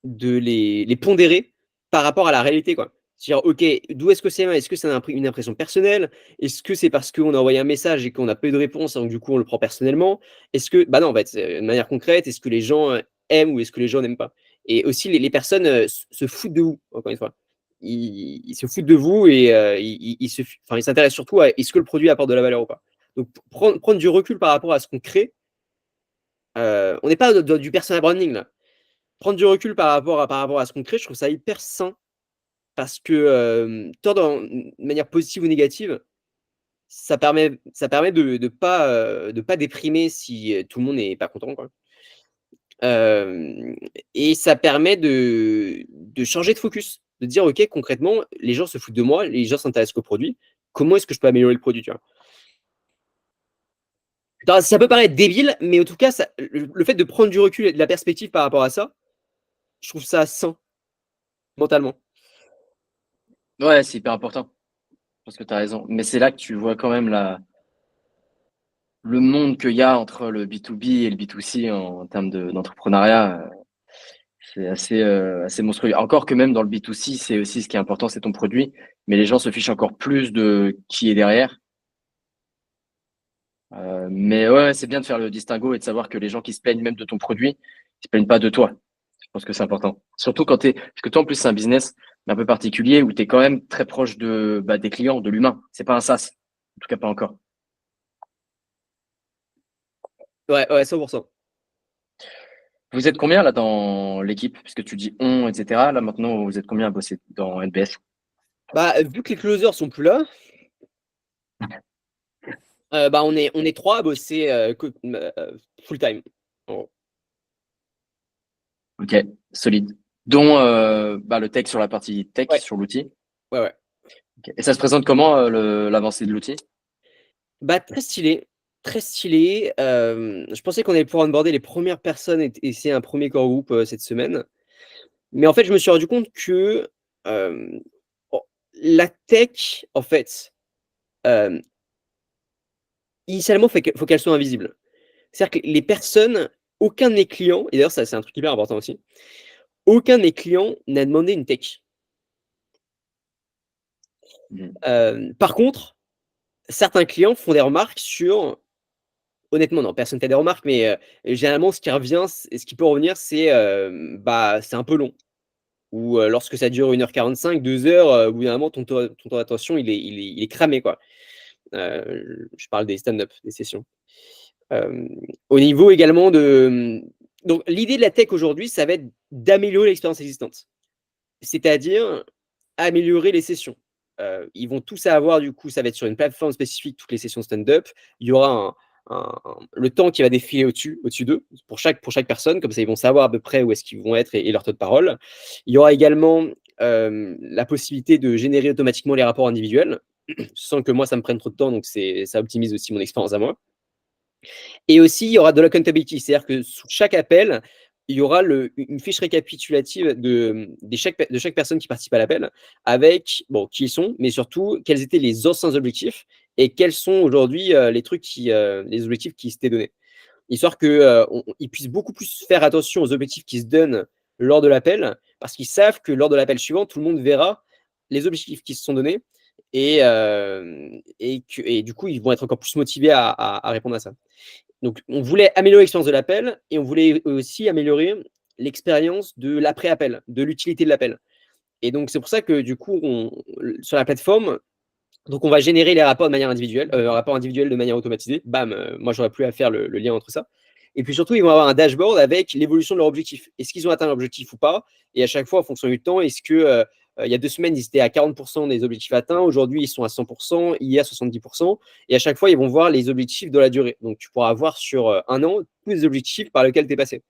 de les pondérer par rapport à la réalité, quoi. C'est-à-dire, OK, d'où est-ce que c'est? Est-ce que c'est une impression personnelle? Est-ce que c'est parce qu'on a envoyé un message et qu'on n'a pas eu de réponse, donc du coup, on le prend personnellement? Est-ce que bah non, en fait, c'est de manière concrète, est-ce que les gens, aiment ou est-ce que les gens n'aiment pas? Et aussi les personnes, se foutent de vous, encore une fois. Ils se foutent de vous et ils s'intéressent surtout à est-ce que le produit apporte de la valeur ou pas? Donc prendre du recul par rapport à ce qu'on crée, on n'est pas dans du personal branding, là. Prendre du recul par rapport à ce qu'on crée, je trouve ça hyper sain parce que, tant de manière positive ou négative, ça permet de pas déprimer si, tout le monde n'est pas content, quoi. Hem Et ça permet de changer de focus, de dire: «OK, concrètement, les gens se foutent de moi, les gens s'intéressent qu'au produit. Comment est-ce que je peux améliorer le produit?» Tu vois? Alors ça peut paraître débile, mais en tout cas, le fait de prendre du recul et de la perspective par rapport à ça, je trouve ça sain, mentalement. Ouais, c'est hyper important. Je pense que tu as raison. Mais c'est là que tu vois quand même le monde qu'il y a entre le B2B et le B2C en termes d'entrepreneuriat. C'est assez monstrueux. Encore que même dans le B2C, c'est aussi ce qui est important, c'est ton produit. Mais les gens se fichent encore plus de qui est derrière. Mais ouais, c'est bien de faire le distinguo et de savoir que les gens qui se plaignent même de ton produit, ils se plaignent pas de toi. Je pense que c'est important. Surtout parce que toi, en plus, c'est un business. un peu particulier où tu es quand même très proche des clients, de l'humain. C'est pas un SaaS. En tout cas, pas encore. Ouais, 100%. Vous êtes combien là dans l'équipe? Puisque tu dis on, etc. Là maintenant, vous êtes combien à bosser dans NBS? Bah, vu que les closers sont plus là, on est 3 à bosser full time. Ok, solide. Dont le tech sur la partie tech, Ouais. sur l'outil. Ouais. Okay. Et ça se présente comment l'avancée de l'outil? Bah, très stylé. Très stylé. Je pensais qu'on allait pouvoir onboarder les premières personnes et essayer un premier core group cette semaine. Mais en fait, je me suis rendu compte que la tech, en fait, initialement, faut qu'elle soit invisible. C'est-à-dire que les personnes, aucun de mes clients, et d'ailleurs, ça, c'est un truc hyper important aussi, aucun de mes clients n'a demandé une tech. Par contre, certains clients font des remarques sur. Honnêtement, non, personne ne fait des remarques, mais généralement, ce qui peut revenir, c'est c'est un peu long. Ou lorsque ça dure 1h45, 2 heures, au bout d'un moment, ton temps d'attention, il est cramé, quoi. Je parle des stand-up, des sessions. Au niveau également de. Donc, l'idée de la tech aujourd'hui, ça va être d'améliorer l'expérience existante. C'est-à-dire améliorer les sessions. Ils vont tous avoir, du coup, ça va être sur une plateforme spécifique, toutes les sessions stand-up. Il y aura le temps qui va défiler au-dessus d'eux, pour chaque personne, comme ça ils vont savoir à peu près où est-ce qu'ils vont être et leur taux de parole. Il y aura également la possibilité de générer automatiquement les rapports individuels, sans que moi ça me prenne trop de temps, donc ça optimise aussi mon expérience à moi. Et aussi, il y aura de l'accountability, c'est-à-dire que sous chaque appel, il y aura une fiche récapitulative de chaque personne qui participe à l'appel, avec qui ils sont, mais surtout quels étaient les anciens objectifs et quels sont aujourd'hui les objectifs qui s'étaient donnés. Histoire qu'ils puissent beaucoup plus faire attention aux objectifs qui se donnent lors de l'appel, parce qu'ils savent que lors de l'appel suivant, tout le monde verra les objectifs qui se sont donnés et du coup, ils vont être encore plus motivés à répondre à ça. Donc, on voulait améliorer l'expérience de l'appel et on voulait aussi améliorer l'expérience de l'après-appel, de l'utilité de l'appel. Et donc, c'est pour ça que du coup, sur la plateforme, donc on va générer les rapports de manière individuelle, rapports individuels de manière automatisée. Bam, moi, j'aurais plus à faire le lien entre ça. Et puis surtout, ils vont avoir un dashboard avec l'évolution de leur objectif. Est-ce qu'ils ont atteint l'objectif ou pas? Et à chaque fois, en fonction du temps, est-ce que il y a 2 semaines, ils étaient à 40% des objectifs atteints. Aujourd'hui, ils sont à 100%, hier 70%. Et à chaque fois, ils vont voir les objectifs de la durée. Donc, tu pourras avoir sur un an tous les objectifs par lesquels tu es passé.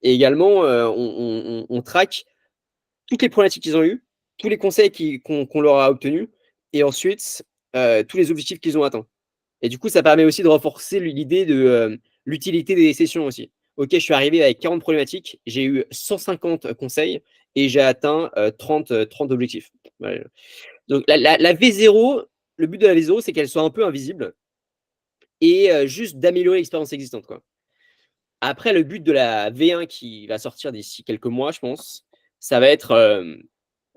Et également, on traque toutes les problématiques qu'ils ont eues, tous les conseils qu'on leur a obtenus, et ensuite, tous les objectifs qu'ils ont atteints. Et du coup, ça permet aussi de renforcer l'idée de l'utilité des sessions aussi. Ok, je suis arrivé avec 40 problématiques, j'ai eu 150 conseils et j'ai atteint 30 objectifs. Ouais. Donc la V0, le but de la V0, c'est qu'elle soit un peu invisible et juste d'améliorer l'expérience existante, quoi. Après, le but de la V1 qui va sortir d'ici quelques mois, je pense, ça va être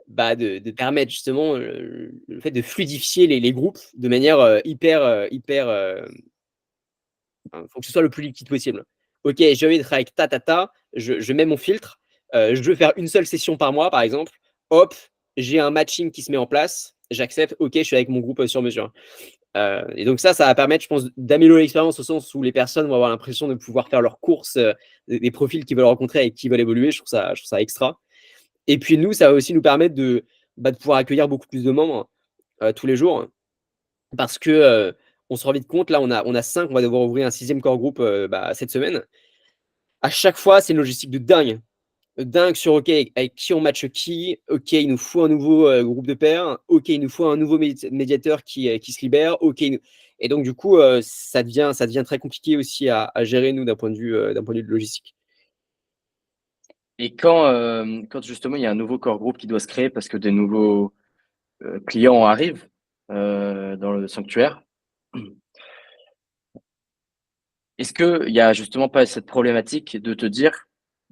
de permettre justement le fait de fluidifier les groupes de manière hyper. Il faut que ce soit le plus liquide possible. Ok, j'ai envie d'être avec je mets mon filtre, je veux faire une seule session par mois, par exemple. Hop, j'ai un matching qui se met en place, j'accepte, ok, je suis avec mon groupe sur mesure. Et donc ça va permettre, je pense, d'améliorer l'expérience au sens où les personnes vont avoir l'impression de pouvoir faire leurs courses, des profils qu'ils veulent rencontrer et qui veulent évoluer. Je trouve ça extra. Et puis nous, ça va aussi nous permettre de pouvoir accueillir beaucoup plus de membres tous les jours. Parce que on se rend vite compte, là, on a 5, on va devoir ouvrir un 6e core group cette semaine. À chaque fois, c'est une logistique de dingue. Dingue sur OK, avec qui on matche qui. OK, il nous faut un nouveau groupe de pairs. OK, il nous faut un nouveau médiateur qui se libère. OK, et donc, du coup, ça devient très compliqué aussi à gérer, nous, d'un point de vue de logistique. Et quand justement il y a un nouveau core group qui doit se créer parce que des nouveaux clients arrivent dans le sanctuaire, est-ce qu'il n'y a justement pas cette problématique de te dire,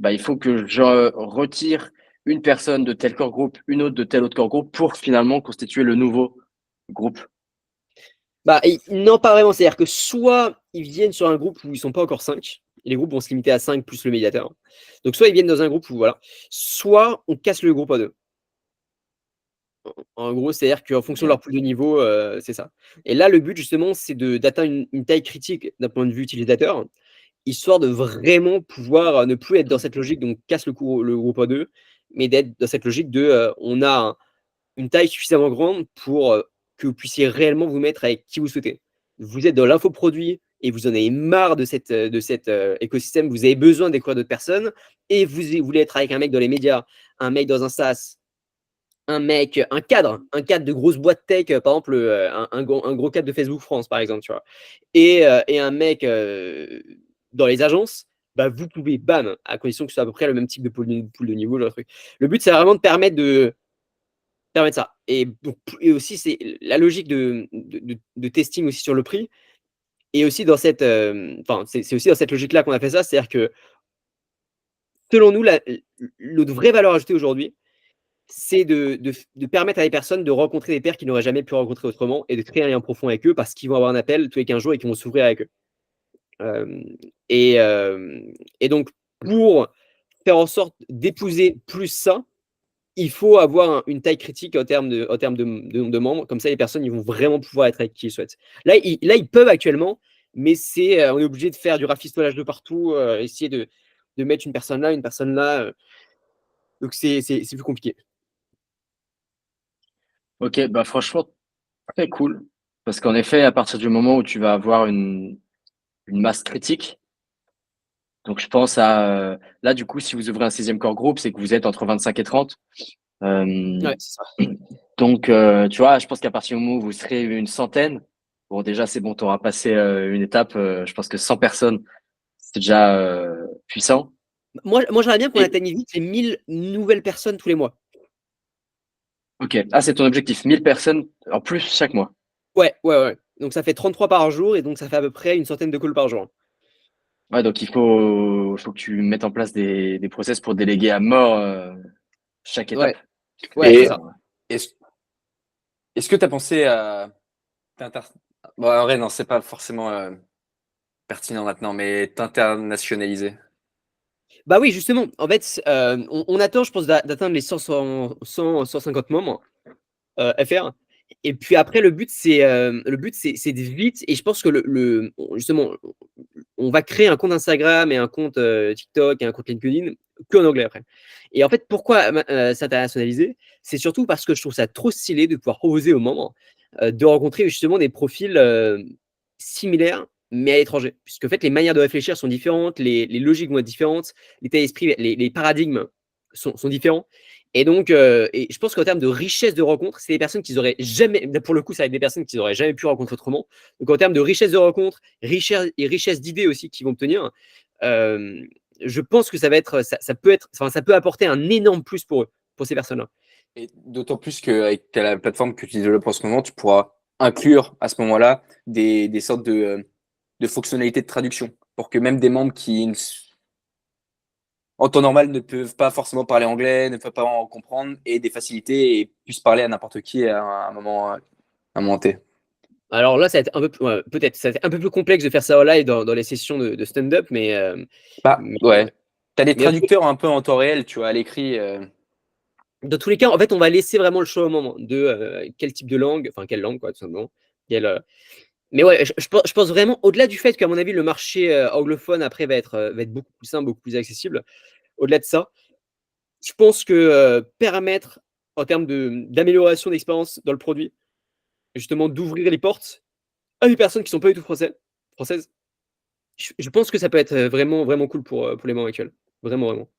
il faut que je retire une personne de tel core group, une autre de tel autre core group pour finalement constituer le nouveau groupe? Non, pas vraiment. C'est-à-dire que soit ils viennent sur un groupe où ils sont pas encore 5, et les groupes vont se limiter à 5 plus le médiateur. Donc soit ils viennent dans un groupe où voilà, soit on casse le groupe à 2. En gros, c'est-à-dire qu'en fonction de leur pool de niveau, c'est ça. Et là, le but, justement, c'est d'atteindre une taille critique d'un point de vue utilisateur, histoire de vraiment pouvoir ne plus être dans cette logique, donc casse le groupe en deux, mais d'être dans cette logique de on a une taille suffisamment grande pour que vous puissiez réellement vous mettre avec qui vous souhaitez. Vous êtes dans l'infoproduit et vous en avez marre de cet écosystème, vous avez besoin de découvrir d'autres personnes et vous voulez être avec un mec dans les médias, un mec dans un SaaS, un cadre de grosse boîte tech, par exemple, un gros cadre de Facebook France, par exemple, tu vois. Et un mec dans les agences, bah, vous pouvez, bam, à condition que ce soit à peu près le même type de pool de niveau, le truc. Le but, c'est vraiment de permettre ça. Et aussi, c'est la logique de testing aussi sur le prix. Et aussi dans cette, c'est aussi dans cette logique-là qu'on a fait ça, c'est-à-dire que selon nous, notre vraie valeur ajoutée aujourd'hui, c'est de permettre à des personnes de rencontrer des pairs qu'ils n'auraient jamais pu rencontrer autrement et de créer un lien profond avec eux parce qu'ils vont avoir un appel tous les 15 jours et qu'ils vont s'ouvrir avec eux. Et donc, pour faire en sorte d'épouser plus ça, il faut avoir une taille critique en termes de membres. Comme ça, les personnes ils vont vraiment pouvoir être avec qui ils souhaitent. Là, ils peuvent actuellement, mais on est obligé de faire du rafistolage de partout, essayer de mettre une personne là, une personne là. Donc, c'est plus compliqué. Ok, bah franchement, très cool. Parce qu'en effet, à partir du moment où tu vas avoir une masse critique, donc je pense à là du coup, si vous ouvrez un 6e core group, c'est que vous êtes entre 25 et 30. Ouais, c'est ça. Donc tu vois, je pense qu'à partir du moment où vous serez une centaine, bon déjà c'est bon, tu auras passé une étape. Je pense que 100 personnes, c'est déjà puissant. Moi j'aimerais bien qu'on atteigne vite les 1000 nouvelles personnes tous les mois. Ok, ah c'est ton objectif, 1000 personnes en plus chaque mois. Ouais. Donc ça fait 33 par jour et donc ça fait à peu près une centaine de calls par jour. Ouais, donc il faut que tu mettes en place des process pour déléguer à mort chaque étape. Ouais, Et c'est ça. est-ce que tu as pensé à bon, en vrai, non, c'est pas forcément pertinent maintenant, mais t'internationaliser. Bah oui, justement. En fait, on attend, je pense, d'atteindre les 150 membres FR. Et puis après, le but, c'est de vite. Et je pense que justement, on va créer un compte Instagram et un compte TikTok et un compte LinkedIn qu'en anglais après. Et en fait, pourquoi s'internationaliser? C'est surtout parce que je trouve ça trop stylé de pouvoir proposer aux membres de rencontrer justement des profils similaires, mais à l'étranger. Puisque en fait, les manières de réfléchir sont différentes, les logiques vont être différentes, l'état d'esprit, les paradigmes sont différents. Et donc, et je pense qu'en termes de richesse de rencontres, c'est des personnes qu'ils auraient jamais, pour le coup, ça va être des personnes qu'ils n'auraient jamais pu rencontrer autrement. Donc, en termes de richesse de rencontres, richesse d'idées aussi qu'ils vont obtenir, je pense que ça peut apporter un énorme plus pour eux, pour ces personnes-là. Et d'autant plus qu'avec la plateforme que tu développes en ce moment, tu pourras inclure à ce moment-là des sortes de fonctionnalités de traduction pour que même des membres qui, en temps normal, ne peuvent pas forcément parler anglais, ne peuvent pas en comprendre, aient des facilités et puissent parler à n'importe qui à un moment T. Alors là, ça va être un peu peut-être ça va être un peu plus complexe de faire ça en live dans les sessions de stand-up, mais Ouais. Tu as des mais traducteurs un peu en temps réel, tu vois, à l'écrit. dans tous les cas, en fait, on va laisser vraiment le choix au moment de quel type de langue, enfin quelle langue, quoi, tout simplement. Mais ouais, je pense vraiment, au-delà du fait qu'à mon avis, le marché anglophone après va être beaucoup plus simple, beaucoup plus accessible. Au-delà de ça, je pense que permettre, en termes d'amélioration d'expérience dans le produit, justement d'ouvrir les portes à des personnes qui sont pas du tout françaises, je pense que ça peut être vraiment, vraiment cool pour les membres actuels. Vraiment, vraiment.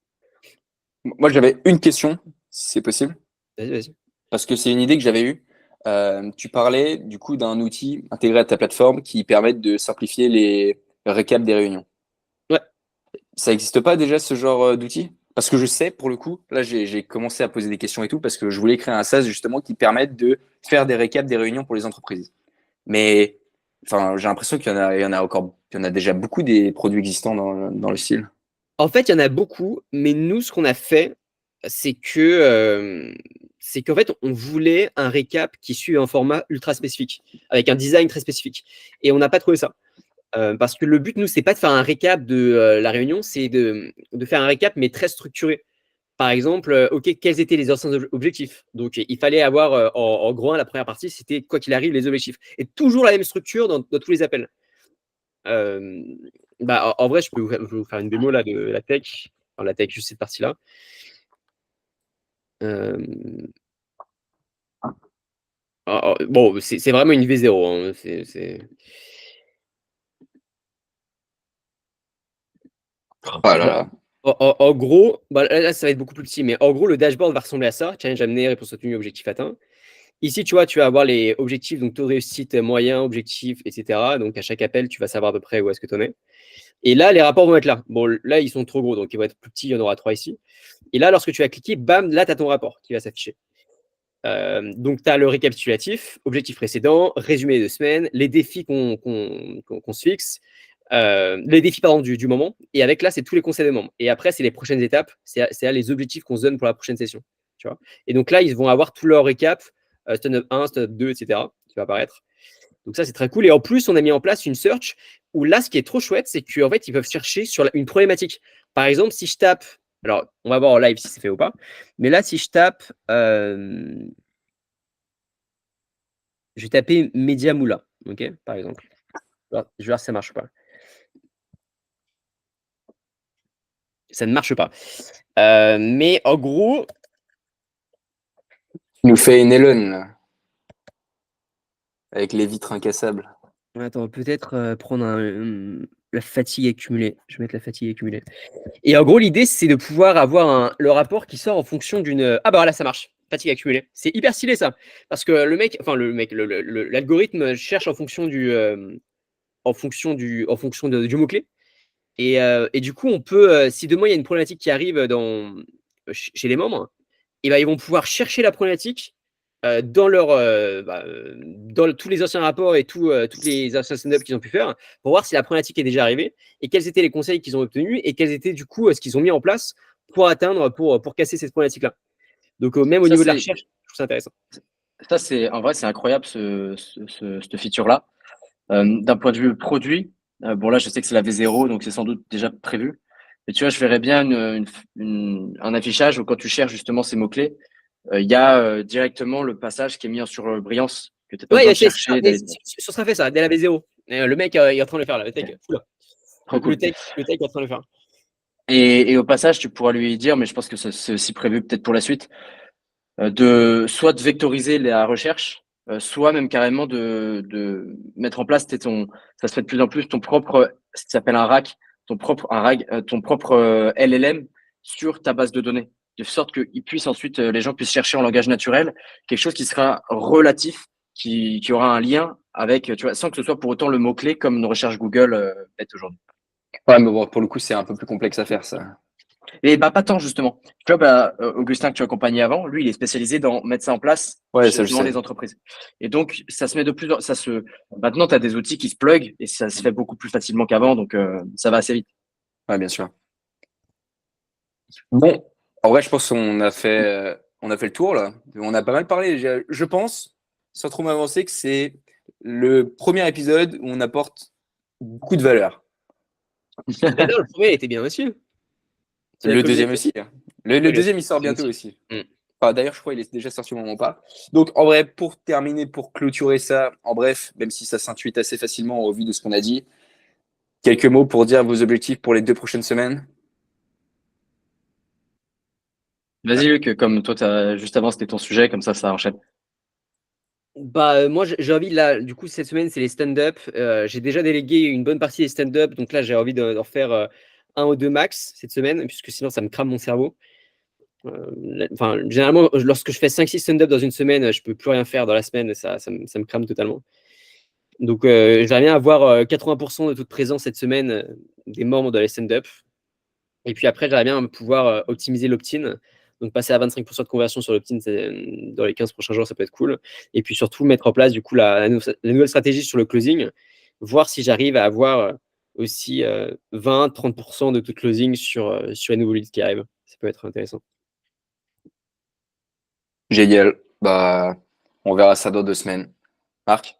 Moi, j'avais une question, si c'est possible, Vas-y. parce que c'est une idée que j'avais eue. Tu parlais du coup d'un outil intégré à ta plateforme qui permet de simplifier les récaps des réunions. Ouais. Ça n'existe pas déjà ce genre d'outil? Parce que je sais, pour le coup, là j'ai commencé à poser des questions et tout, parce que je voulais créer un SaaS justement qui permette de faire des récaps des réunions pour les entreprises. Mais enfin, j'ai l'impression qu'il y en a déjà beaucoup des produits existants dans le style. En fait, il y en a beaucoup, mais nous, ce qu'on a fait, c'est qu'en fait, on voulait un récap qui suit un format ultra spécifique, avec un design très spécifique. Et on n'a pas trouvé ça. Parce que le but, nous, c'est pas de faire un récap de la réunion, c'est de faire un récap, mais très structuré, par exemple, OK, quels étaient les anciens objectifs? Donc, il fallait avoir, en gros 1, la première partie, c'était quoi qu'il arrive, les objectifs. Et toujours la même structure dans tous les appels. Bah, en vrai, je peux vous faire une démo là de la tech. Enfin, la tech, juste cette partie-là. Bon, c'est vraiment une V0. Hein. Oh là là. En gros, bah, là, ça va être beaucoup plus petit, mais en gros, le dashboard va ressembler à ça. Challenge amené, réponse obtenue, objectif atteint. Ici, tu vois, tu vas avoir les objectifs, donc taux de réussite moyen, objectif, etc. Donc, à chaque appel, tu vas savoir à peu près où est-ce que tu en es. Et là, les rapports vont être là. Bon, là, ils sont trop gros, donc ils vont être plus petits. Il y en aura 3 ici. Et là, lorsque tu vas cliquer, bam, là, tu as ton rapport qui va s'afficher. Donc, tu as le récapitulatif, objectif précédent, résumé de semaine, les défis qu'on se fixe, les défis pardon, du moment. Et avec là, c'est tous les conseils des membres. Et après, c'est les prochaines étapes. C'est là les objectifs qu'on se donne pour la prochaine session. Tu vois. Et donc là, ils vont avoir tout leur récap, stand-up 1, stand-up 2, etc. qui va apparaître. Donc ça, c'est très cool. Et en plus, on a mis en place une search où là, ce qui est trop chouette, c'est qu'en fait, ils peuvent chercher sur une problématique. Par exemple, si je tape, alors on va voir en live si c'est fait ou pas, mais là, si je tape, je vais taper Media Moula, ok, par exemple. Je vais voir si ça marche ou pas. Ça ne marche pas. Mais en gros, Il nous fait une Elon, là. Avec les vitres incassables. attends, peut-être prendre la fatigue accumulée. Je vais mettre la fatigue accumulée. Et en gros, l'idée, c'est de pouvoir avoir le rapport qui sort en fonction d'une. Ah bah voilà, ça marche. Fatigue accumulée. C'est hyper stylé ça. Parce que l'algorithme cherche en fonction du du mot-clé. Et du coup, on peut, si demain il y a une problématique qui arrive chez les membres, et ben, ils vont pouvoir chercher la problématique dans tous les anciens rapports et tous les anciens stand-up qu'ils ont pu faire pour voir si la problématique est déjà arrivée et quels étaient les conseils qu'ils ont obtenus et quels étaient du coup ce qu'ils ont mis en place pour casser cette problématique-là. Donc, même au niveau de la recherche, je trouve ça intéressant. Ça, en vrai, c'est incroyable ce feature-là. D'un point de vue produit, bon là, je sais que c'est la V0, donc c'est sans doute déjà prévu. Mais tu vois, je verrais bien un affichage où quand tu cherches justement ces mots-clés, il y a directement le passage qui est mis sur Brillance, que tu n'as pas besoin de chercher. Ce sera fait ça, dès la V0. Le mec il est en train de le faire là, le tech. Cool. Le tech est en train de le faire. Et au passage, tu pourras lui dire, mais je pense que c'est aussi prévu peut-être pour la suite, soit de vectoriser la recherche, soit même carrément de mettre en place ça se fait de plus en plus ton propre, ce qui s'appelle un RAG, ton propre LLM sur ta base de données, de sorte que les gens puissent chercher en langage naturel quelque chose qui sera relatif, qui aura un lien avec, tu vois, sans que ce soit pour autant le mot-clé comme une recherche Google est aujourd'hui. Ouais, mais bon, pour le coup, c'est un peu plus complexe à faire, ça. Et bah pas tant justement. Tu vois, Augustin que tu as accompagné avant, lui, il est spécialisé dans mettre ça en place dans les entreprises. Et donc, ça se met de plus en maintenant, tu as des outils qui se plug et ça se fait beaucoup plus facilement qu'avant, donc ça va assez vite. Ouais, bien sûr. Bon, en vrai, je pense qu'on a fait le tour là. On a pas mal parlé. Je pense, sans trop m'avancer, que c'est le premier épisode où on apporte beaucoup de valeur. Mais non, le premier était bien aussi. Le deuxième aussi. Le deuxième, il sort bientôt aussi. Enfin, d'ailleurs, je crois qu'il est déjà sorti au moment où on parle. Donc, en vrai, pour terminer, pour clôturer ça, en bref, même si ça s'intuite assez facilement au vu de ce qu'on a dit, quelques mots pour dire vos objectifs pour les 2 prochaines semaines. Vas-y, Luc, comme toi, juste avant, c'était ton sujet, comme ça enchaîne. Bah, moi, j'ai envie, là, du coup, cette semaine, c'est les stand-up. J'ai déjà délégué une bonne partie des stand-up, donc là, j'ai envie d'en faire 1 ou 2 max cette semaine, puisque sinon, ça me crame mon cerveau. Généralement, lorsque je fais 5-6 stand-up dans une semaine, je peux plus rien faire dans la semaine, ça me crame totalement. Donc, j'aimerais bien avoir 80% de taux de présence cette semaine des membres de la stand-up. Et puis après, j'aimerais bien pouvoir optimiser l'opt-in. Donc, passer à 25% de conversion sur l'opt-in dans les 15 prochains jours, ça peut être cool. Et puis surtout, mettre en place du coup la nouvelle stratégie sur le closing, voir si j'arrive à avoir aussi 20-30% de taux de closing sur les nouveaux leads qui arrivent. Ça peut être intéressant. Génial. Bah, on verra ça dans 2 semaines. Marc?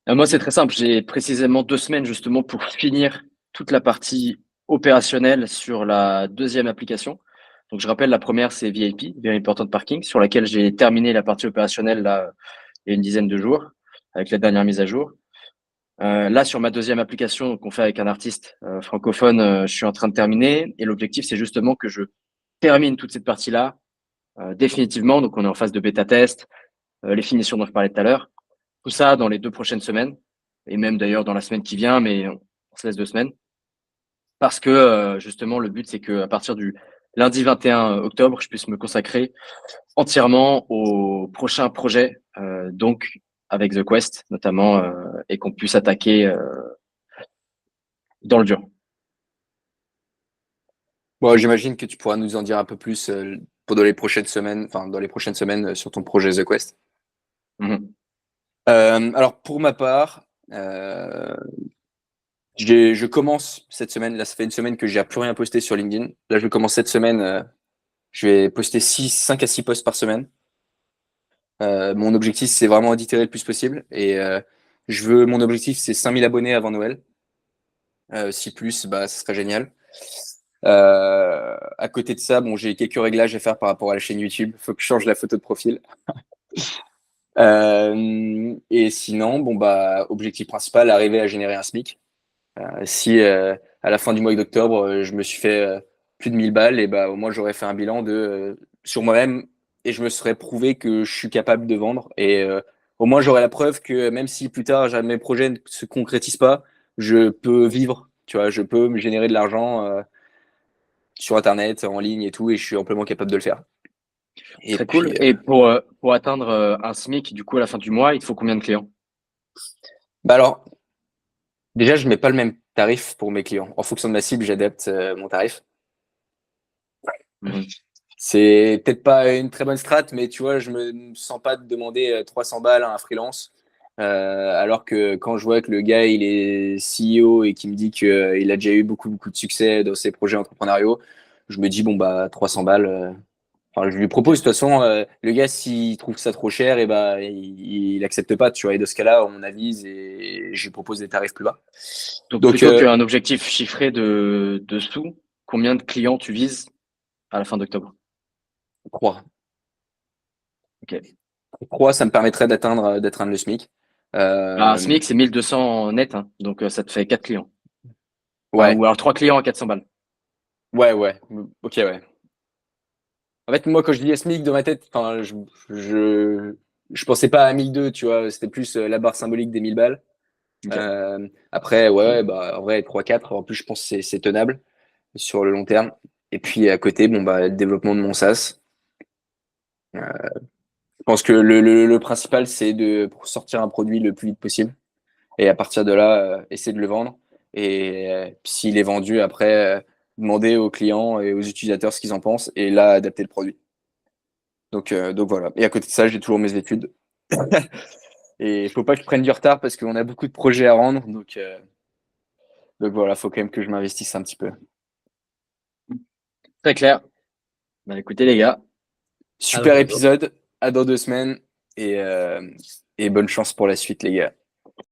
Moi, c'est très simple. J'ai précisément 2 semaines justement pour finir toute la partie opérationnelle sur la deuxième application. Donc, je rappelle, la première, c'est VIP, Very Important Parking, sur laquelle j'ai terminé la partie opérationnelle là, il y a une dizaine de jours, avec la dernière mise à jour. Là, sur ma deuxième application qu'on fait avec un artiste francophone, je suis en train de terminer. Et l'objectif, c'est justement que je termine toute cette partie-là définitivement. Donc, on est en phase de bêta-test, les finitions dont je parlais tout à l'heure. Tout ça dans les 2 prochaines semaines, et même d'ailleurs dans la semaine qui vient, mais on se laisse 2 semaines. Parce que justement, le but, c'est qu'à partir du lundi 21 octobre, je puisse me consacrer entièrement au prochain projet, donc avec The Quest notamment, et qu'on puisse attaquer dans le dur. Bon, j'imagine que tu pourras nous en dire un peu plus pendant les prochaines semaines, enfin dans les prochaines semaines sur ton projet The Quest. Mhm. Alors pour ma part, je commence cette semaine. Là, ça fait une semaine que j'ai plus rien posté sur LinkedIn. Là, je commence cette semaine. Je vais poster 5 à 6 posts par semaine. Mon objectif, c'est vraiment d'itérer le plus possible. Et mon objectif, c'est 5000 abonnés avant Noël. Si plus, bah, ce serait génial. À côté de ça, bon, j'ai quelques réglages à faire par rapport à la chaîne YouTube. Il faut que je change la photo de profil. Et sinon, bon, bah, objectif principal, arriver à générer un SMIC. Si à la fin du mois d'octobre, je me suis fait plus de 1000 balles, et bah, au moins j'aurais fait un bilan sur moi-même et je me serais prouvé que je suis capable de vendre. Et au moins j'aurais la preuve que même si plus tard mes projets ne se concrétisent pas, je peux vivre. Tu vois, je peux me générer de l'argent sur Internet, en ligne et tout, et je suis amplement capable de le faire. Et Très puis, cool. Et pour atteindre un SMIC, du coup, à la fin du mois, il te faut combien de clients? bah alors, déjà, je mets pas le même tarif pour mes clients. En fonction de ma cible, j'adapte mon tarif. Mhm. C'est peut-être pas une très bonne strat, mais tu vois, je me sens pas de demander 300 balles à un freelance. Alors que quand je vois que le gars, il est CEO et qu'il me dit qu'il a déjà eu beaucoup, beaucoup de succès dans ses projets entrepreneuriaux, je me dis, bon, bah, 300 balles. Enfin, je lui propose, de toute façon, le gars, s'il trouve ça trop cher, et bah, il accepte pas, tu vois. Et dans ce cas-là, on avise et je lui propose des tarifs plus bas. Donc, Donc, plutôt qu'un objectif chiffré de sous, combien de clients tu vises à la fin d'octobre? 3. Ok. 3, ça me permettrait d'atteindre le SMIC. Un Euh, SMIC, c'est 1200 net, hein, donc ça te fait 4 clients. Enfin, ouais, ou alors 3 clients à 400 balles. ouais. Ok, ouais. En fait, moi, quand je dis SMIC dans ma tête, enfin, je pensais pas à 1002, tu vois. C'était plus la barre symbolique des 1000 balles. Ok. Après, ouais, bah, en vrai, 3-4, en plus, je pense que c'est tenable sur le long terme. Et puis, à côté, bon, bah, le développement de mon SaaS. Je pense que le principal, c'est de sortir un produit le plus vite possible. Et à partir de là, essayer de le vendre. Et s'il est vendu, après, demander aux clients et aux utilisateurs ce qu'ils en pensent. Et là, adapter le produit. Donc voilà. Et à côté de ça, j'ai toujours mes études. Et il faut pas que je prenne du retard parce qu'on a beaucoup de projets à rendre. Donc voilà, faut quand même que je m'investisse un petit peu. Très clair. Bah, écoutez, les gars, Super bravo. épisode. À dans 2 semaines. Et bonne chance pour la suite, les gars.